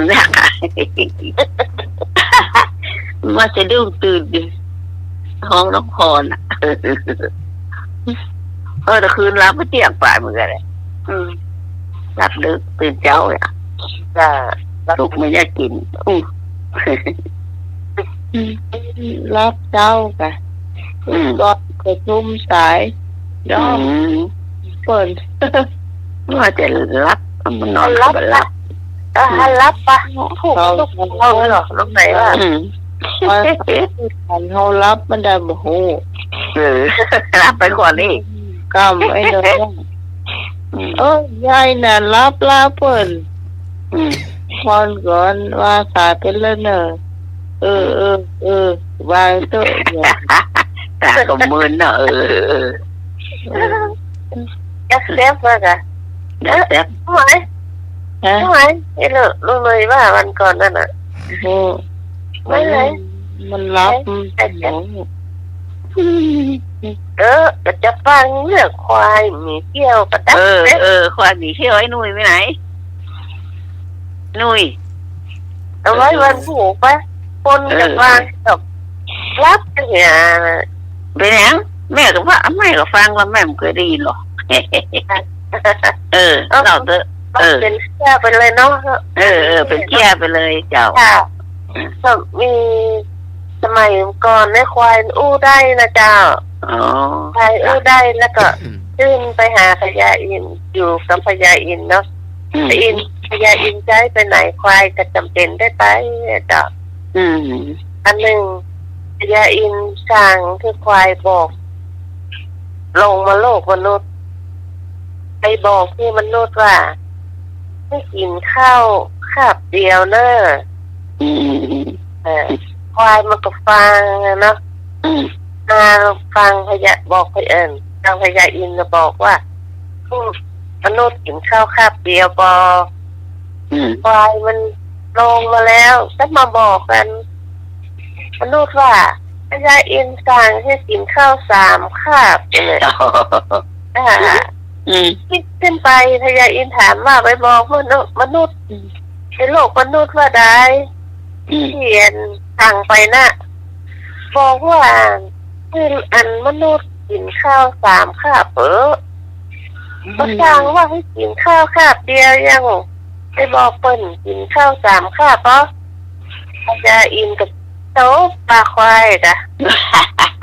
อยากมาจะดื้อตื่นดิห้องน้องพรแต่คืนรับไม่เตียงป่าเหมือนกันเลยรับดึกตื่นเช้าอ่ะจ้าลูกไม่ได้กินรับเจ้าค่ะก็กระชุ่มสายย่อมเปิดว่าจะรับมันนอนรับรับปะถูกลูกเราเหรอลูกไหนวะเขารับมันได้บ่โหรับไปก่อนนี่ กรรมไอ้เด้อยายน่ะรับลาเปิ้นพรก่อนว่าสายเป็นแล้วเนอะวางตัวเนี่ย ตาก็มึนเนาะยักเสียบมากอะ เดี๋ยวแซ่บ ทำไม ฮะ ทำไมไอ้รู้เลยว่าวันก่อนนั่นน่ะ โอ้ ไม่เลย มันรับหมู ก็จะฟังเรื่องควายมีเกี่ยวประดับเนี่ย ความหนีเที่ยวไอ้นุ่ยไปไหนนุ่ย เอาไว้วันผูกปะคนจะฟังกับรับกันเนี่ย ไปไหนแม่ก็ว่าแม่ก็ฟังว่าแม่ไม่เคยได้ยินหรอกเราเถอะ เป็นแค่ไปเลยเนาะ เป็นแก่ไปเลยเจ้า ค่ะก็มีสมัยก่อนในควายอู้ได้นะเจ้า อ๋อ ควายอู้ได้แล้วก็ขึ้นไปหาพญาอินอยู่กับพญาอินเนาะพญาอินใจไปไหนควายก็จำเป็นได้ไปเจ้าอันหนึ่งพญาอินสั่งคือควายบอกลงมาโลกมนุษย์ไปบอกที่มนุษย์ว่าไม่กินข้าวคาบเดียวเนอะควายมันก็ฟังเนาะฟังพญาบอกพญาทางพญาอินจะบอกว่ามนุษย์กินข้าวคาบเดียวพอควายมันลงมาแล้วก็มาบอกกันมนุษย์ว่าพญาอินสั่งให้กินข้าว3 คาบเลยคิดขึ้นไปพญาอินถามว่าไปบอกมนุษย์ในโลกมนุษย์ว่าได้เขียนสั่งไปนะบอกว่าคืออันมนุษย์กินข้าว3 คาบก็สั่งว่าให้กินข้าวคาบเดียวยังไปบอกเปิ้นกินข้าว3 คาบเพราะพญาอินกับโต๊ะปลาควายจ้ะ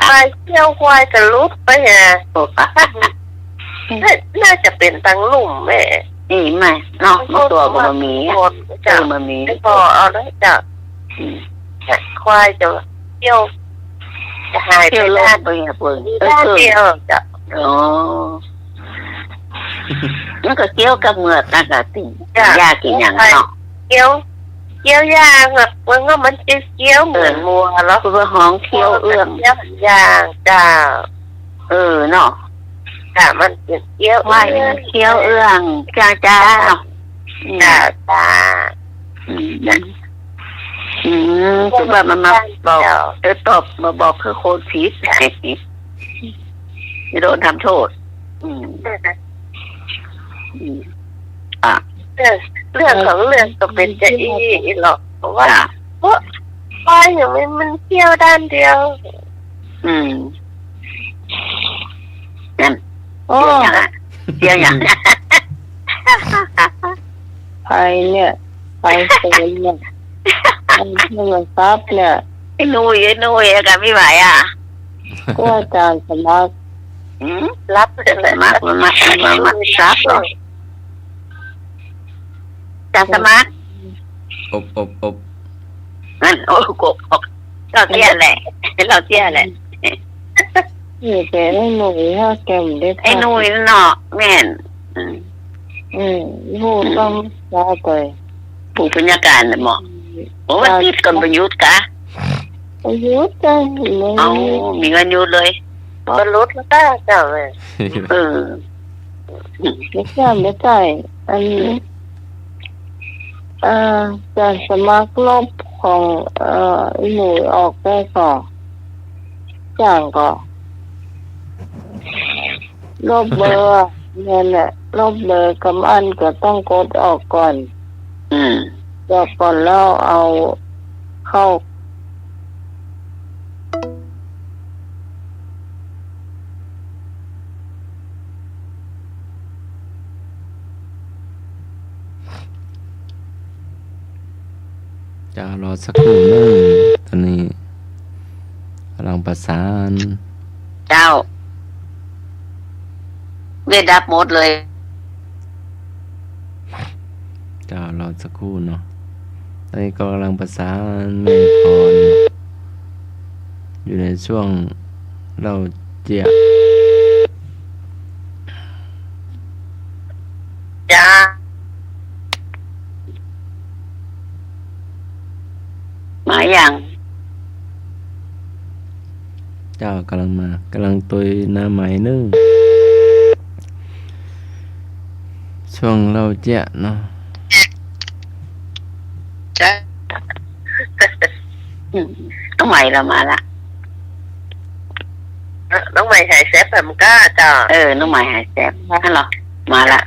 ควายเที่ยวควายจะลุดไปฮะน่าจะเป็นตังลุ่มแม่แม่เนาะตัวก็มันมีมันมีไม่พอเอาได้จ้ะควายจะเที่ยวจะหายไปด้านเดียวจ้ะมันก็เกี่ยวกับเมือกนะกะติยากินอย่างเนาะเกี่ยวยาแบบมันจะเกี่ยวเหมือนมัวแล้วคือห้องเคี้ยวเอื้องยางจ้าเนาะมันเป็นเกี้ยวเคี้ยวเอื้องจ้าจ้าคือว่ามันมาบอกตบมาบอกคือโคตรผิดไม่โดนทำโทษเรื่องของเรื่องก็เป็นจะอีหรอกเพราะว่าควายอย่างมันเที่ยวด้านเดียวนั่นเที่ยวอย่างไปเนี่ยไปเซ็นเนี่ยเงินทรัพย์เนี่ยไอ้นุ้ยกันไม่ไหวก็อาจารย์สมัครรับเลยมารับหรอจะสมัครอบนั่นกบเราเที่ยแหละเราเที่ยแหละแต่ไอ้หนุ่ยถ้าแกมได้ไอ้หนุ่ยเนาะแม่นพูดต้องยาไปผู้ปัญญาการน่ะหมอโอ้วันที่ก่อนประยุทธ์กะประยุทธ์จังมีเงินอยู่เลยบรรลุได้เจ้าเลยไม่ใช่อันนี้การสมัครลบของหน่วยออกได้ก่อนจ้างก่อนลบเบอร์เนี่ยแหละลบเบอร์กับอันก็ต้องกดออกก่อนกดก่อนแล้วเอาเข้าจะรอสักครู่นึงตอนนี้กำลังประสานเจ้าเวดับหมดเลยจะรอสักครู่เนาะตอนนี้ก็กำลังประสานแม่พรอยู่ในช่วงเราเจีย อย่าง เจ้ากำลังมากำลังตุยหน้าไหมนึ่งช่วงเราเจ๊ะเนาะ จ้ะน้องใหม่เรามาละ น้องใหม่หายแซ่บแบบก้าจ้า น้องใหม่หายแซ่บนั่นเหรอมาละ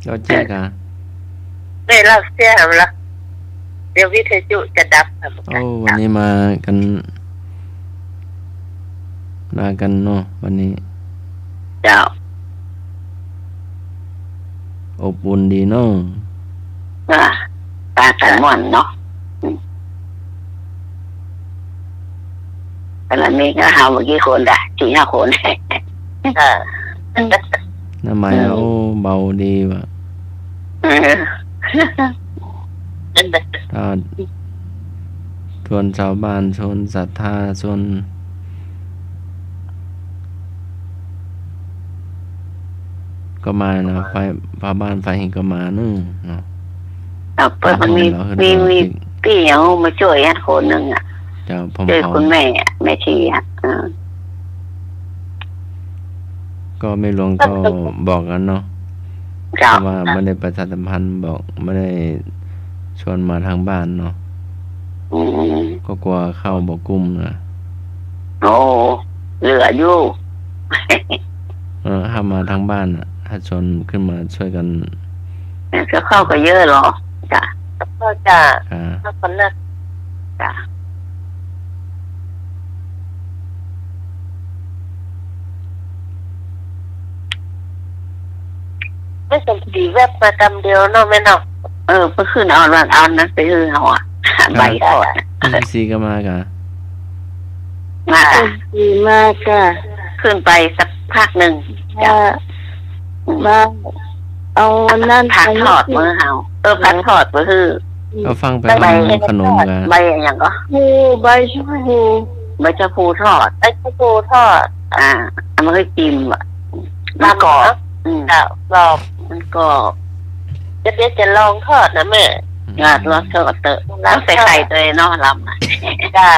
เราเจ๊ะกะ เนี่ยเราเสียหมดละเดี๋ยววิทยุจะดับแบบ โอ้วันนี้มากันเนาะวันนี้ เจ้า อบอุ่นดีเนาะ ตากันม่วนเนาะขณะนี้ก็หาเมื่อกี้คนได้4-5 คน หน้าไหมโอ้เบาดีว่ะถ้าชวนชาวบ้านชวนศรัทธาชวนก็มานะไฟฟ้าบ้านไฟหินก็มานึ่งเนาะ เปิดมันมีพี่เขามาช่วยคนหนึ่งอ่ะ เจ้าพร้อม ช่วยคุณแม่แม่ชีอ่ะ ก็ไม่หลวงก็บอกกันเนาะเพ เจ้า ราะว่าไม่ได้ประชาสัมพันธ์บอกไม่ได้ชวนมาทางบ้านเนาะก็กลัวเข้าบอกกุ้มนะ โอ้เหลืออยู่ ถ้ามาทางบ้านอ่ะถ้าชวนขึ้นมาช่วยกัน ก็เข้าก็เยอะหรอจ้ะ ก็จะ อ่า ถ้าคนเลิก จ้ะ ไม่สมดีแวบมาตำเดียวเนาะแม่เนาะ เพิ่งขึ้นเอานั้นไปฮือเอาอ่ะใบเอาอ่ะ พี่ซีก็มากะ ดีมากค่ะขึ้นไปสักพักหนึ่งจ้ะมาเอานั่นผักทอดมือเฮาผักทอดมือฮือ ก็ฟังไป ใบ ขนมกัน ใบอย่างก็ใบชะพูใบชะพูทอด ไอ้ข้าวโพดทอด เอามาให้จิ้มอ่ะมันกรอบ จ้ากรอบ มันกรอบ เดี๋ยวจะลองทอดนะแม่ งาดรสเธอเตอะแล้วใส่ไข่ตัวเนาะลำนะ จ้า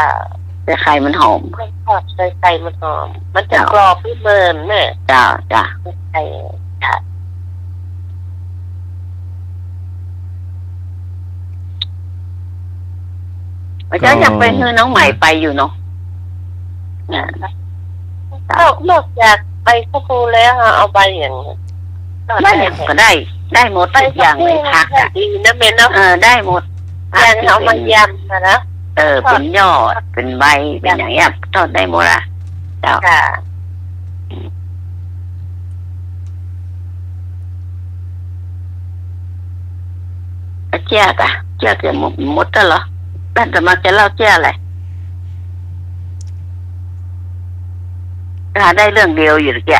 ใส่ไข่มันหอม ทอดใส่ไก่มันหอมมันจะกรอบพี่เมินแม่ จ้า ไก่จ้า เจ้าอยากไปฮือน้องใหม่ไปอยู่เนาะ นอกจากใบข้าวโพดแล้วเอาใบอย่าง ได้ก็ได้หมดทุกอย่างเลยผักอ่ะ ดีนะแม่เนาะ ได้หมด อย่างเอามายำนะ เป็นยอดเป็นใบเป็นอย่างเงี้ยทอดได้หมดอ่ะเจ้า ค่ะ เจ้าจะหมดแล้วเหรอบ้านจะมาจะเล่าเจ้าอะไรได้เรื่องเดียวอยู่หรือแก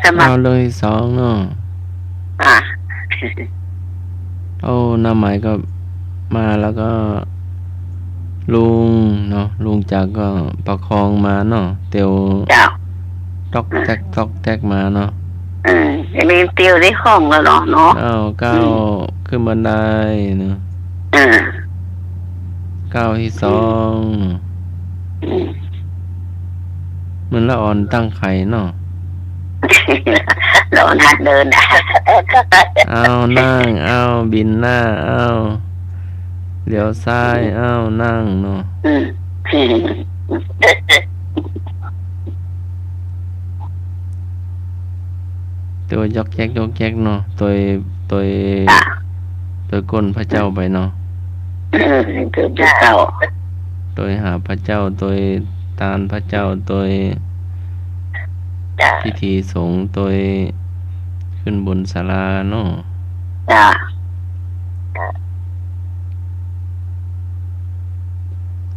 จะมา เอาเรื่องที่สองเนาะเอาหน้าไหมก็มาแล้วก็ลุงเนาะลุงจากก็ประคองมาเนาะเตียว เจ้า ตอกแตกมาเนาะ จะมีเตียวได้ห้องแล้วเนาะ ก้าวขึ้นบันไดเนาะก้าวที่สองมันละอ่อนตั้งไข่เนาะ เราหัดเดินเอานั่งเอาบินหน้าเอาเลี้ยวซ้ายเอานั่งเนาะตัวยกแยกเนาะตัวก้นพระเจ้าไปเนาะ คือเจ้า ตัวหาพระเจ้าตัวตานพระเจ้าตัวพิธีสงฆ์ตัวขึ้นบนศาลาเนาะ จ้า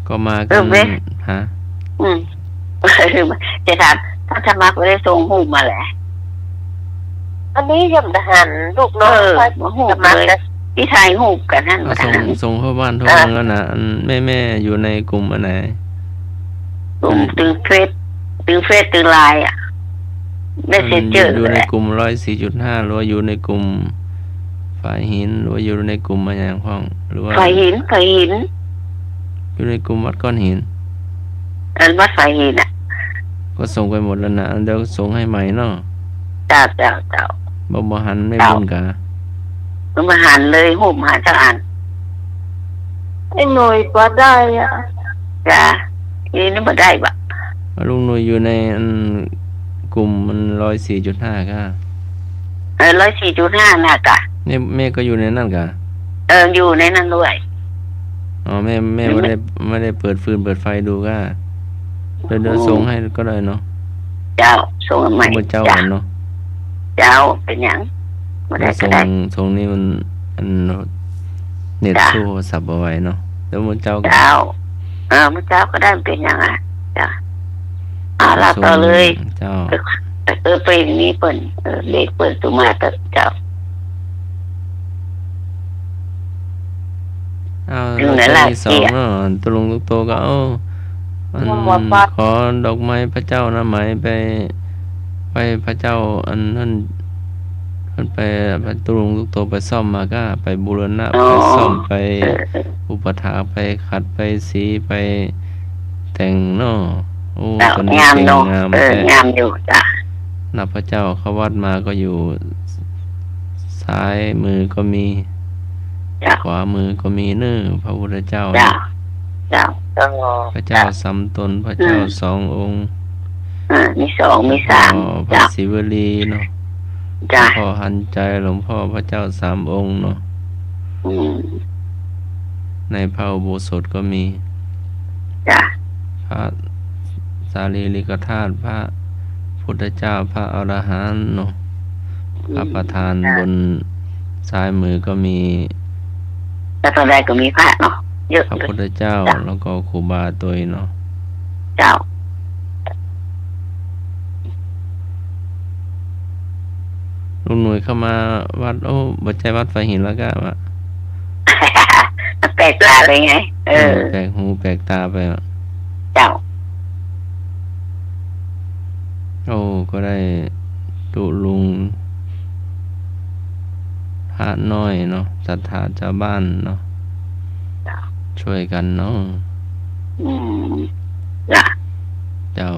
ก็มากันฮะ จะถามถ้าธรรมะก็ได้ทรงหูมาแหละ อันนี้ยำทหารลูกน้องหูเลยที่ไทยหูกันนั่น ส่งเข้าบ้านทั่วเมืองนะแม่อยู่ในกลุ่มอันไหน กลุ่มตึงเฟซตึงไลน์อ่ะได้เสร็จเจออยู่ในกลุ่ม104.5หรือว่าอยู่ในกลุ่มฝ่ายหินหรือว่าอยู่ในกลุ่มอะไรอย่างพ้องหรือว่าฝ่ายหิน อยู่ในกลุ่มวัดก้อนหิน วัดไฟหินอ่ะ ก็ส่งไปหมดแล้วนะเดี๋ยวส่งให้ใหม่เนาะ เจ้าบ่หันไม่บุญกะ มันมาหันเลยหุบหันสักอันไอ้หน่วยก็ได้อ่ะจ้ะนี่นี่มาได้ปะ ลุงหนุ่ยอยู่ในกลุ่มมัน104.5ค่ะ 104.5น่ะกะ นี่แม่ก็อยู่ในนั่นกะ อยู่ในนั้นด้วย อ๋อแม่ไม่ได้เปิดฟืนเปิดไฟดูก็เดี๋ยวส่งให้ก็ได้เนาะ เจ้าส่งใหม่ เจ้าเนาะ เจ้าเป็นหยังมาได้ก็ได้ ส่งนี่มันเน็ตสู้สับเอาไว้เนาะเดี๋ยวมันเจ้าก็ เจ้ามันเจ้าก็ได้เป็นหยังอ่ะจ้ะลาต่อเลย เจ้า ไปนี้เปิ่นเลขเปิ่นสุมาตเจ้า ที่สองเนาะตุลุงตุกโตก็เอาขอดอกไม้พระเจ้านะไหมไปพระเจ้าอันนั้นไปตุลุงตุกโตไปซ่อมมาก็ไปบูรณะไปซ่อมไปอุปถาไปขัดไปสีไปแต่งเนาะโอ้คนนี้เก่งงามงามอยู่จ้ะ นับพระเจ้าเข้าวัดมาก็อยู่ซ้ายมือก็มีขวามือก็มีเนื้อพระพุทธเจ้าพระเจ้าสัมตนพระเจ้าสององค์มีสองมีสามพระศิวลีเนาะพ่อหันใจหลวงพ่อพระเจ้า3 องค์เนาะในพระอุโบสถก็มีพระสารีริกธาตุพระพุทธเจ้าพระอรหันต์เนาะพระประธานบนซ้ายมือก็มีแล้วตอนแรกก็มีพระเนาะเยอะพระพุทธเจ้าแล้วก็ครูบาตัวเนาะเจ้าลุงหน่วยเข้ามาวัดบัดใจวัดไฟหินแล้วก็ว่า แปลกตาเลยไงแปลกหูแปลกตาไปเจ้าก็ได้ตุลุงพระน้อยเนาะศรัทธาชาวบ้านเนาะช่วยกันเนาะเจ้า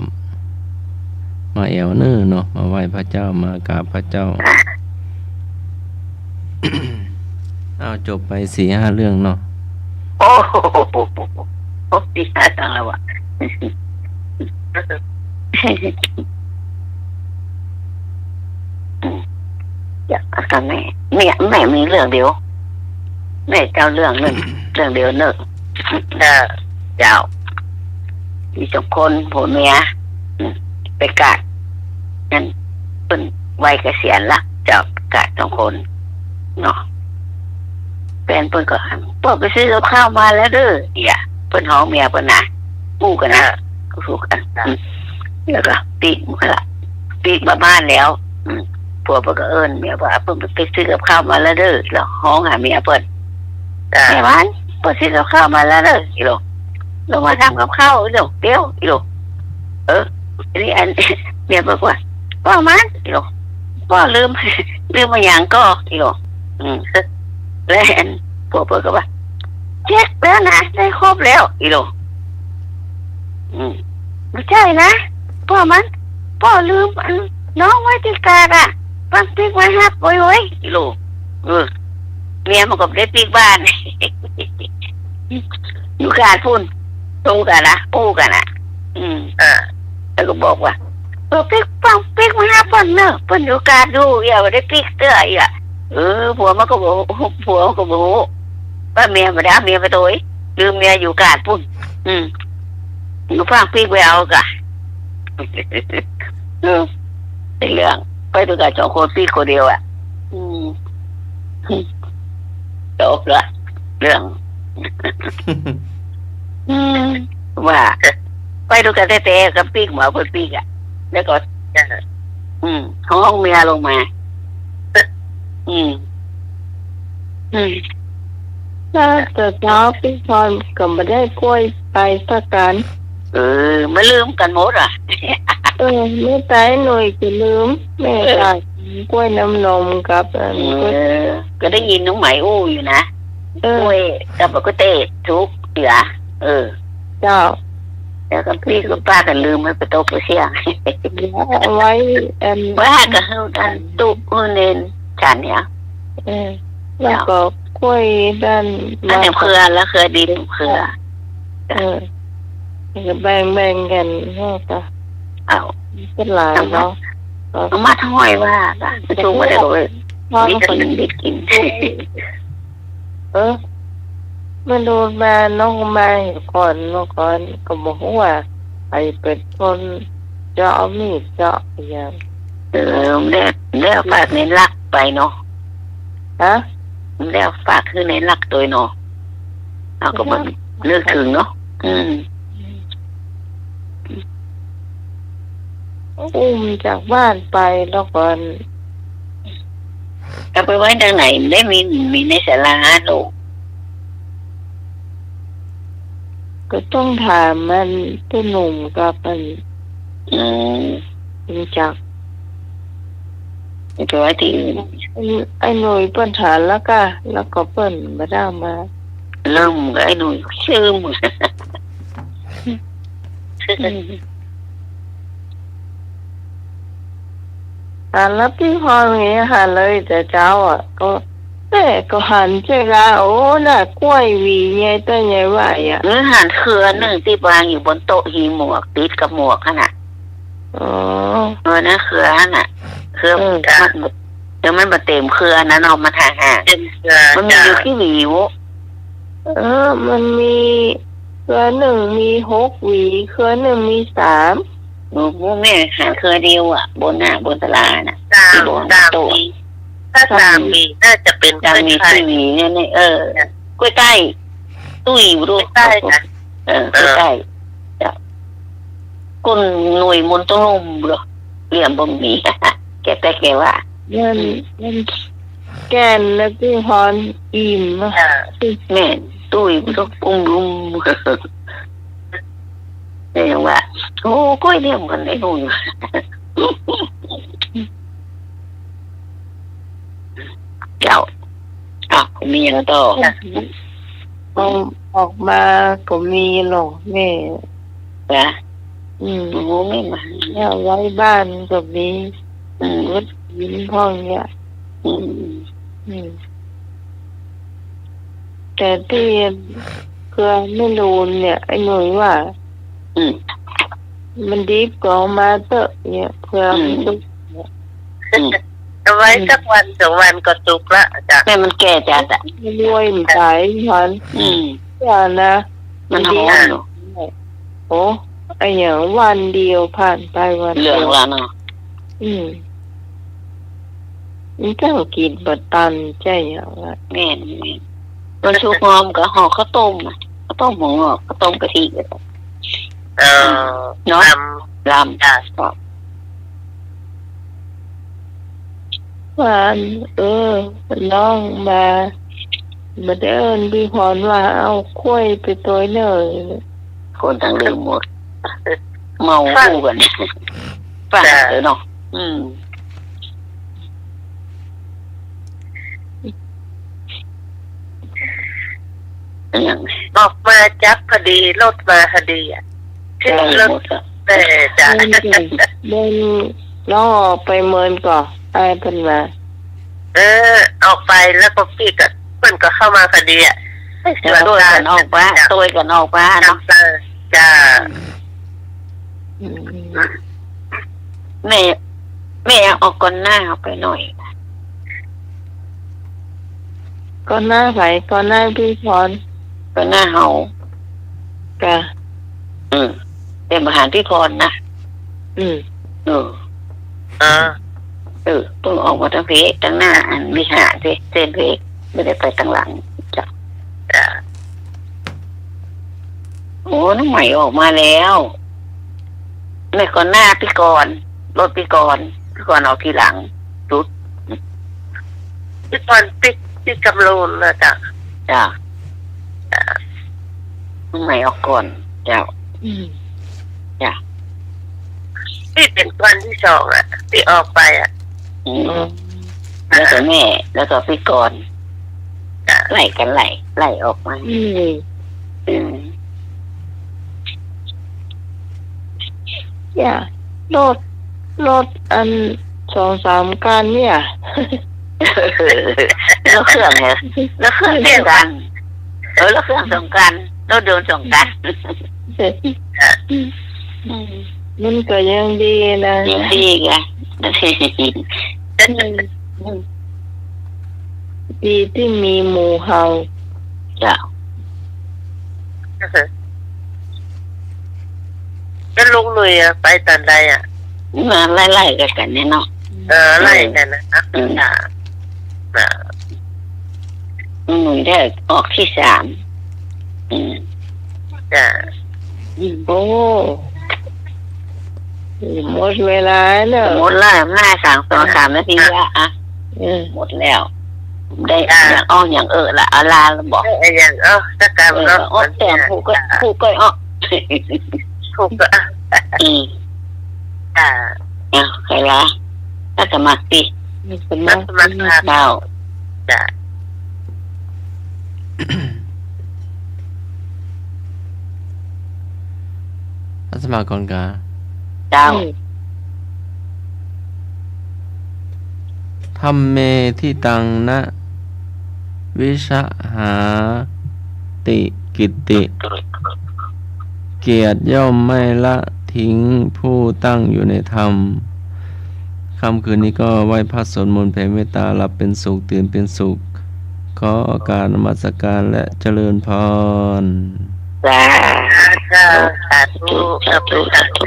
มาแอวเนื้อเนาะมาไหว้พระเจ้ามากราบพระเจ้า จบไป4-5 เรื่องเนาะโอ้โหดีจังแล้ววะอยากกับแม่มีเรื่องเดียวแม่เจ้าเรื่องเดียวเนอะเจ้ามี2 คนผัวเมียไปกาดนั่นเป็นวัยเกษียณละเจ้ากาด2 คนเนาะแฟนเพิ่นก็พ่อไปซื้อกับข้าวมาแล้วเด้อเพิ่นห้องเมียเพิ่นน่ะกู้กันนะก็สู้กันแล้วก็ปีกมาบ้านแล้วผัวเพิ่นก็เอิ้นเมียว่าเพิ่นไปซื้อกับข้าวมาแล้วเด้อแล้วห้องหาเมียเพิ่นแม่บ้านเพิ่นซื้อกับข้าวมาแล้วเด้ออีโลลงมาทำกับข้าวอีโลเดี๋ยวอีโลนี่อันเมียบอกว่าพ่อมันอีโลพ่อลืมมาอย่างก็อีโลแล้วผัวเพิ่นก็ว่าเช็คแล้วนะได้ครบแล้วอีโลไม่ใช่นะพ่อลืมน้องไว้ที่กาดอ่ะปังปีกไว้ฮักไว้อีโลเมียมันก็ได้ปีกบ้านอยู่กาดพุ่นตรงกันนะปูกันนะแล้วก็บอกว่าปีกปังปีกมาฮักเพิ่นเนอะเพิ่นอยู่กาดดูอย่าได้ปีกเตื้อผัวมันก็บอกว่าเมียมาด่าเมียไปตัวลืมเมียอยู่กาดพุ่นอยู่ฟังปีกไปเอากะเป็นเรื่องไปดูกัน2 คนปีกคนเดียวจบละเรื่องว่าไปดูกันแต่กับปีกหมาเปิดปีกแล้วก็ห้องเมียลงมาถ้าแต่เช้าพี่พรก็ไม่ได้กล้วยไปสักกันไม่ลืมกันหมดไม่ตายหน่อยจะลืมแม่ตายกล้วยน้ำนมกับก็ได้ยินน้องไหมอู้อยู่นะกล้วยกับก็เตะทุกเสือ เจ้า แล้วก็พี่กับป้ากันลืมให้ไปโต๊ะไปเสียง เอาไว้อัน ว่าก็เฮาดันตุกเน้นจานเนี่ย แล้วก็กล้วยด้าน อันนี้เครือแล้วเครือดินเครือ ก็แบ่งกันเนาะก็ เอา เป็นหลายเนาะ เอามาทั้งห้อยว่าจะชูมาได้ก็เลยมีแต่นึงได้กิน มันโดนมาน้องมาก่อนเมื่อก่อนก็บอกว่าไอ้เป็นคนเจาะมีดเจาะอย่าง แล้วฝากในรักไปเนาะ ฮะ แล้วฝากคือในรักตัวเนาะเราก็มันนึกถึงเนาะ อุ้มจากบ้านไปแล้วก่อน เอาไปไว้ทางไหนได้มีในศาลาลูก ก็ต้องถามมันตัวหนุ่มกับมันจริงจัก ไปไว้ที่อื่น ไอ้หน่วยเปิ้นถามแล้วก็เปิ้นมาได้มา เริ่มกับไอ้หนุ่ยชื่อมึง แล้วพี่พรอย่างเงี้ยเลยแต่เจ้าก็แต่ก็หันเจ้าโอ้น่ะกล้วยหวีไงตัวใหญ่ว่าอ่ะ หันเครือหนึ่งที่วางอยู่บนโต๊ะหีหมวกติดกับหมวกขนาด นะเครือน่ะเครือมันเดี๋ยวมันมาเต็มเครือนะเนาะมันห่างมันมีอยู่ที่หวิว มันมีเครือหนึ่งมี6 หวีเครือหนึ่งมี3หนูแม่หาเครือเดียวบนตลาดน่ะ 3 มีถ้า3 มีน่าจะเป็น จะมีที่หวีเนี่ยกล้วยใต้ตุ้ยดูใต้นะกล้วยใต้ก้นหน่วยมนต้องลมเหรอเหลี่ยมบ่มีแกว่ามันแกนแล้วพี่พรอิ่มแม่ตุ้ยก็ปุ้มรุมเนี่ยว่าโอ้ก้อยเนี่ยมันได้หนุ่ยเจ้ามีอย่างต่อออกมาก็มีหรอกแม่โอ้ไม่มาเนี่ยไว้บ้านก็มีรถยินพ่อเนี่ยแต่ที่เครือไม่รูนเนี่ยไอ้หนุ่ยว่ามันดีกว่ามาเตอะเนี่ยเครือมันตุกเอาไว้สักวัน2 วันก็ตุกละจ้ะแม่มันแก่จัดมันรวยมันขายพันอย่านะมันดีโอ้ไอ้อย่างวันเดียวผ่านไปวันเหลืองแล้วเนาะมันต้องกินบัดตันใจอย่างว่าแม่มันชุกงอมกับห่อข้าวต้มหัวงอกข้าวต้มกะทิเนาะลำวันน้องมาเดินพี่พรว่าเอากล้วยไปตัวเนยคนต่างลืมหมดเมาคู่กันฟังเลยเนาะออกมาจับพอดีรถมาพอดีที่รถแต่จ้ะเดินล้อไปเมินก่อนไอ้เพิ่นมาออกไปแล้วก็พี่ก็เพิ่นก็เข้ามาพอดีตัวกันออกบ้านเนาะจ้าแม่ออกก่อนหน้าไปหน่อยก่อนหน้าไผก่อนหน้าพี่พรก่อนหน้าเฮาเป็นอาหารพี่พรนะต้องออกมาทั้งเพกทั้งหน้าอันวิหารเส้นเพกไม่ได้ไปทั้งหลังจ้ะโอ้น้ำใหม่ออกมาแล้วไม่ก่อนหน้าพี่กรรถพี่กรออกทีหลังรุดพี่กรพี่กำลูนนะจ้ะน้ำใหม่ออกก่อนเจ้าพี่เป็นวันที่2ที่ออกไปแล้วก็แม่แล้วก็พี่กรไล่กันไล่ออกมา เนี่ยรถอัน2-3การเนี่ย แล้วเครื่องเนี่ยแล้วเครื่องเดียวกันแล้วเครื่องสงกันแล้วโดนสงกัน มันก็ยังดีนะ ยังดีไง ดีที่มีหมู่เฮา จ้ะ ก็ลุงหนุ่ยไปตอนใดมาไล่ๆกันเนี่ยเนาะ ไล่กันนะครับหนุ่ยได้ออกที่3จ้ะ โอ้หมดเวลาเนอะ หมดแล้วหน้า2-3 นาทีละอ่ะหมดแล้วได้อย่างอ้ออย่างละอาลาแล้วบอก อย่างสักการอ้อแต่ผูกก็อ้อ ถูกก็ใครละถ้าสมัครสิ สมัคร เจ้า จ้ะ สมัครก่อนกา เจ้า ธัมเมทิตังนะวิชหาติกิตติ เกียรติย่อมไม่ละทิ้งผู้ตั้งอยู่ในธรรมค่ำคืนนี้ก็ไหว้พระสวดมนต์แผ่เมตตาหลับเป็นสุขตื่นเป็นสุขขอโอกาสนมัสการและเจริญพร สา สาธุสาธุสาธุ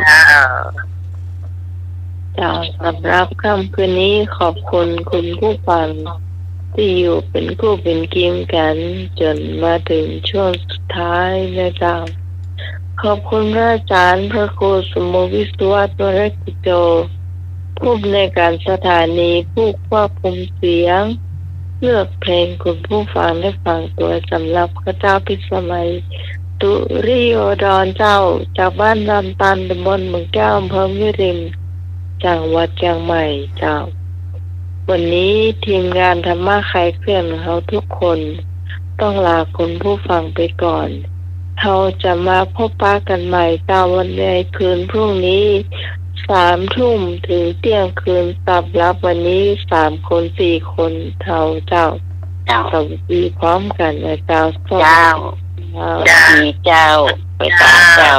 จ้าสำหรับค่ำคืนนี้ขอบคุณคุณผู้ฟังที่อยู่เป็นคู่เป็นเกียงกันจนมาถึงช่วงสุดท้ายนะเจ้าขอบคุณพระอาจารย์พระครูสมวิศวรวรกิจโจผู้ในวยการสถานีผู้ควบคุมเสียงเลือกเพลงคุณผู้ฟังได้ฟังตัวสำหรับข้าเจ้าพิสมัยตุริโอดอนเจ้าจากบ้านลำตันตำบลเมืองแก้วอำเภอมิริมจังหวัดเชียงใหม่เจ้าวันนี้ทีมงานธรรมะคลายเครียดของเขาทุกคนต้องลาคุณผู้ฟังไปก่อนเราจะมาพบปะกันใหม่เจ้าวันในคืนพรุ่งนี้3 ทุ่มถึงเที่ยงคืนสำหรับวันนี้3 คน4 คนเท่าเจ้าสวัสดีพร้อมกันนะเจ้ามีเจ้าไปตามเจ้า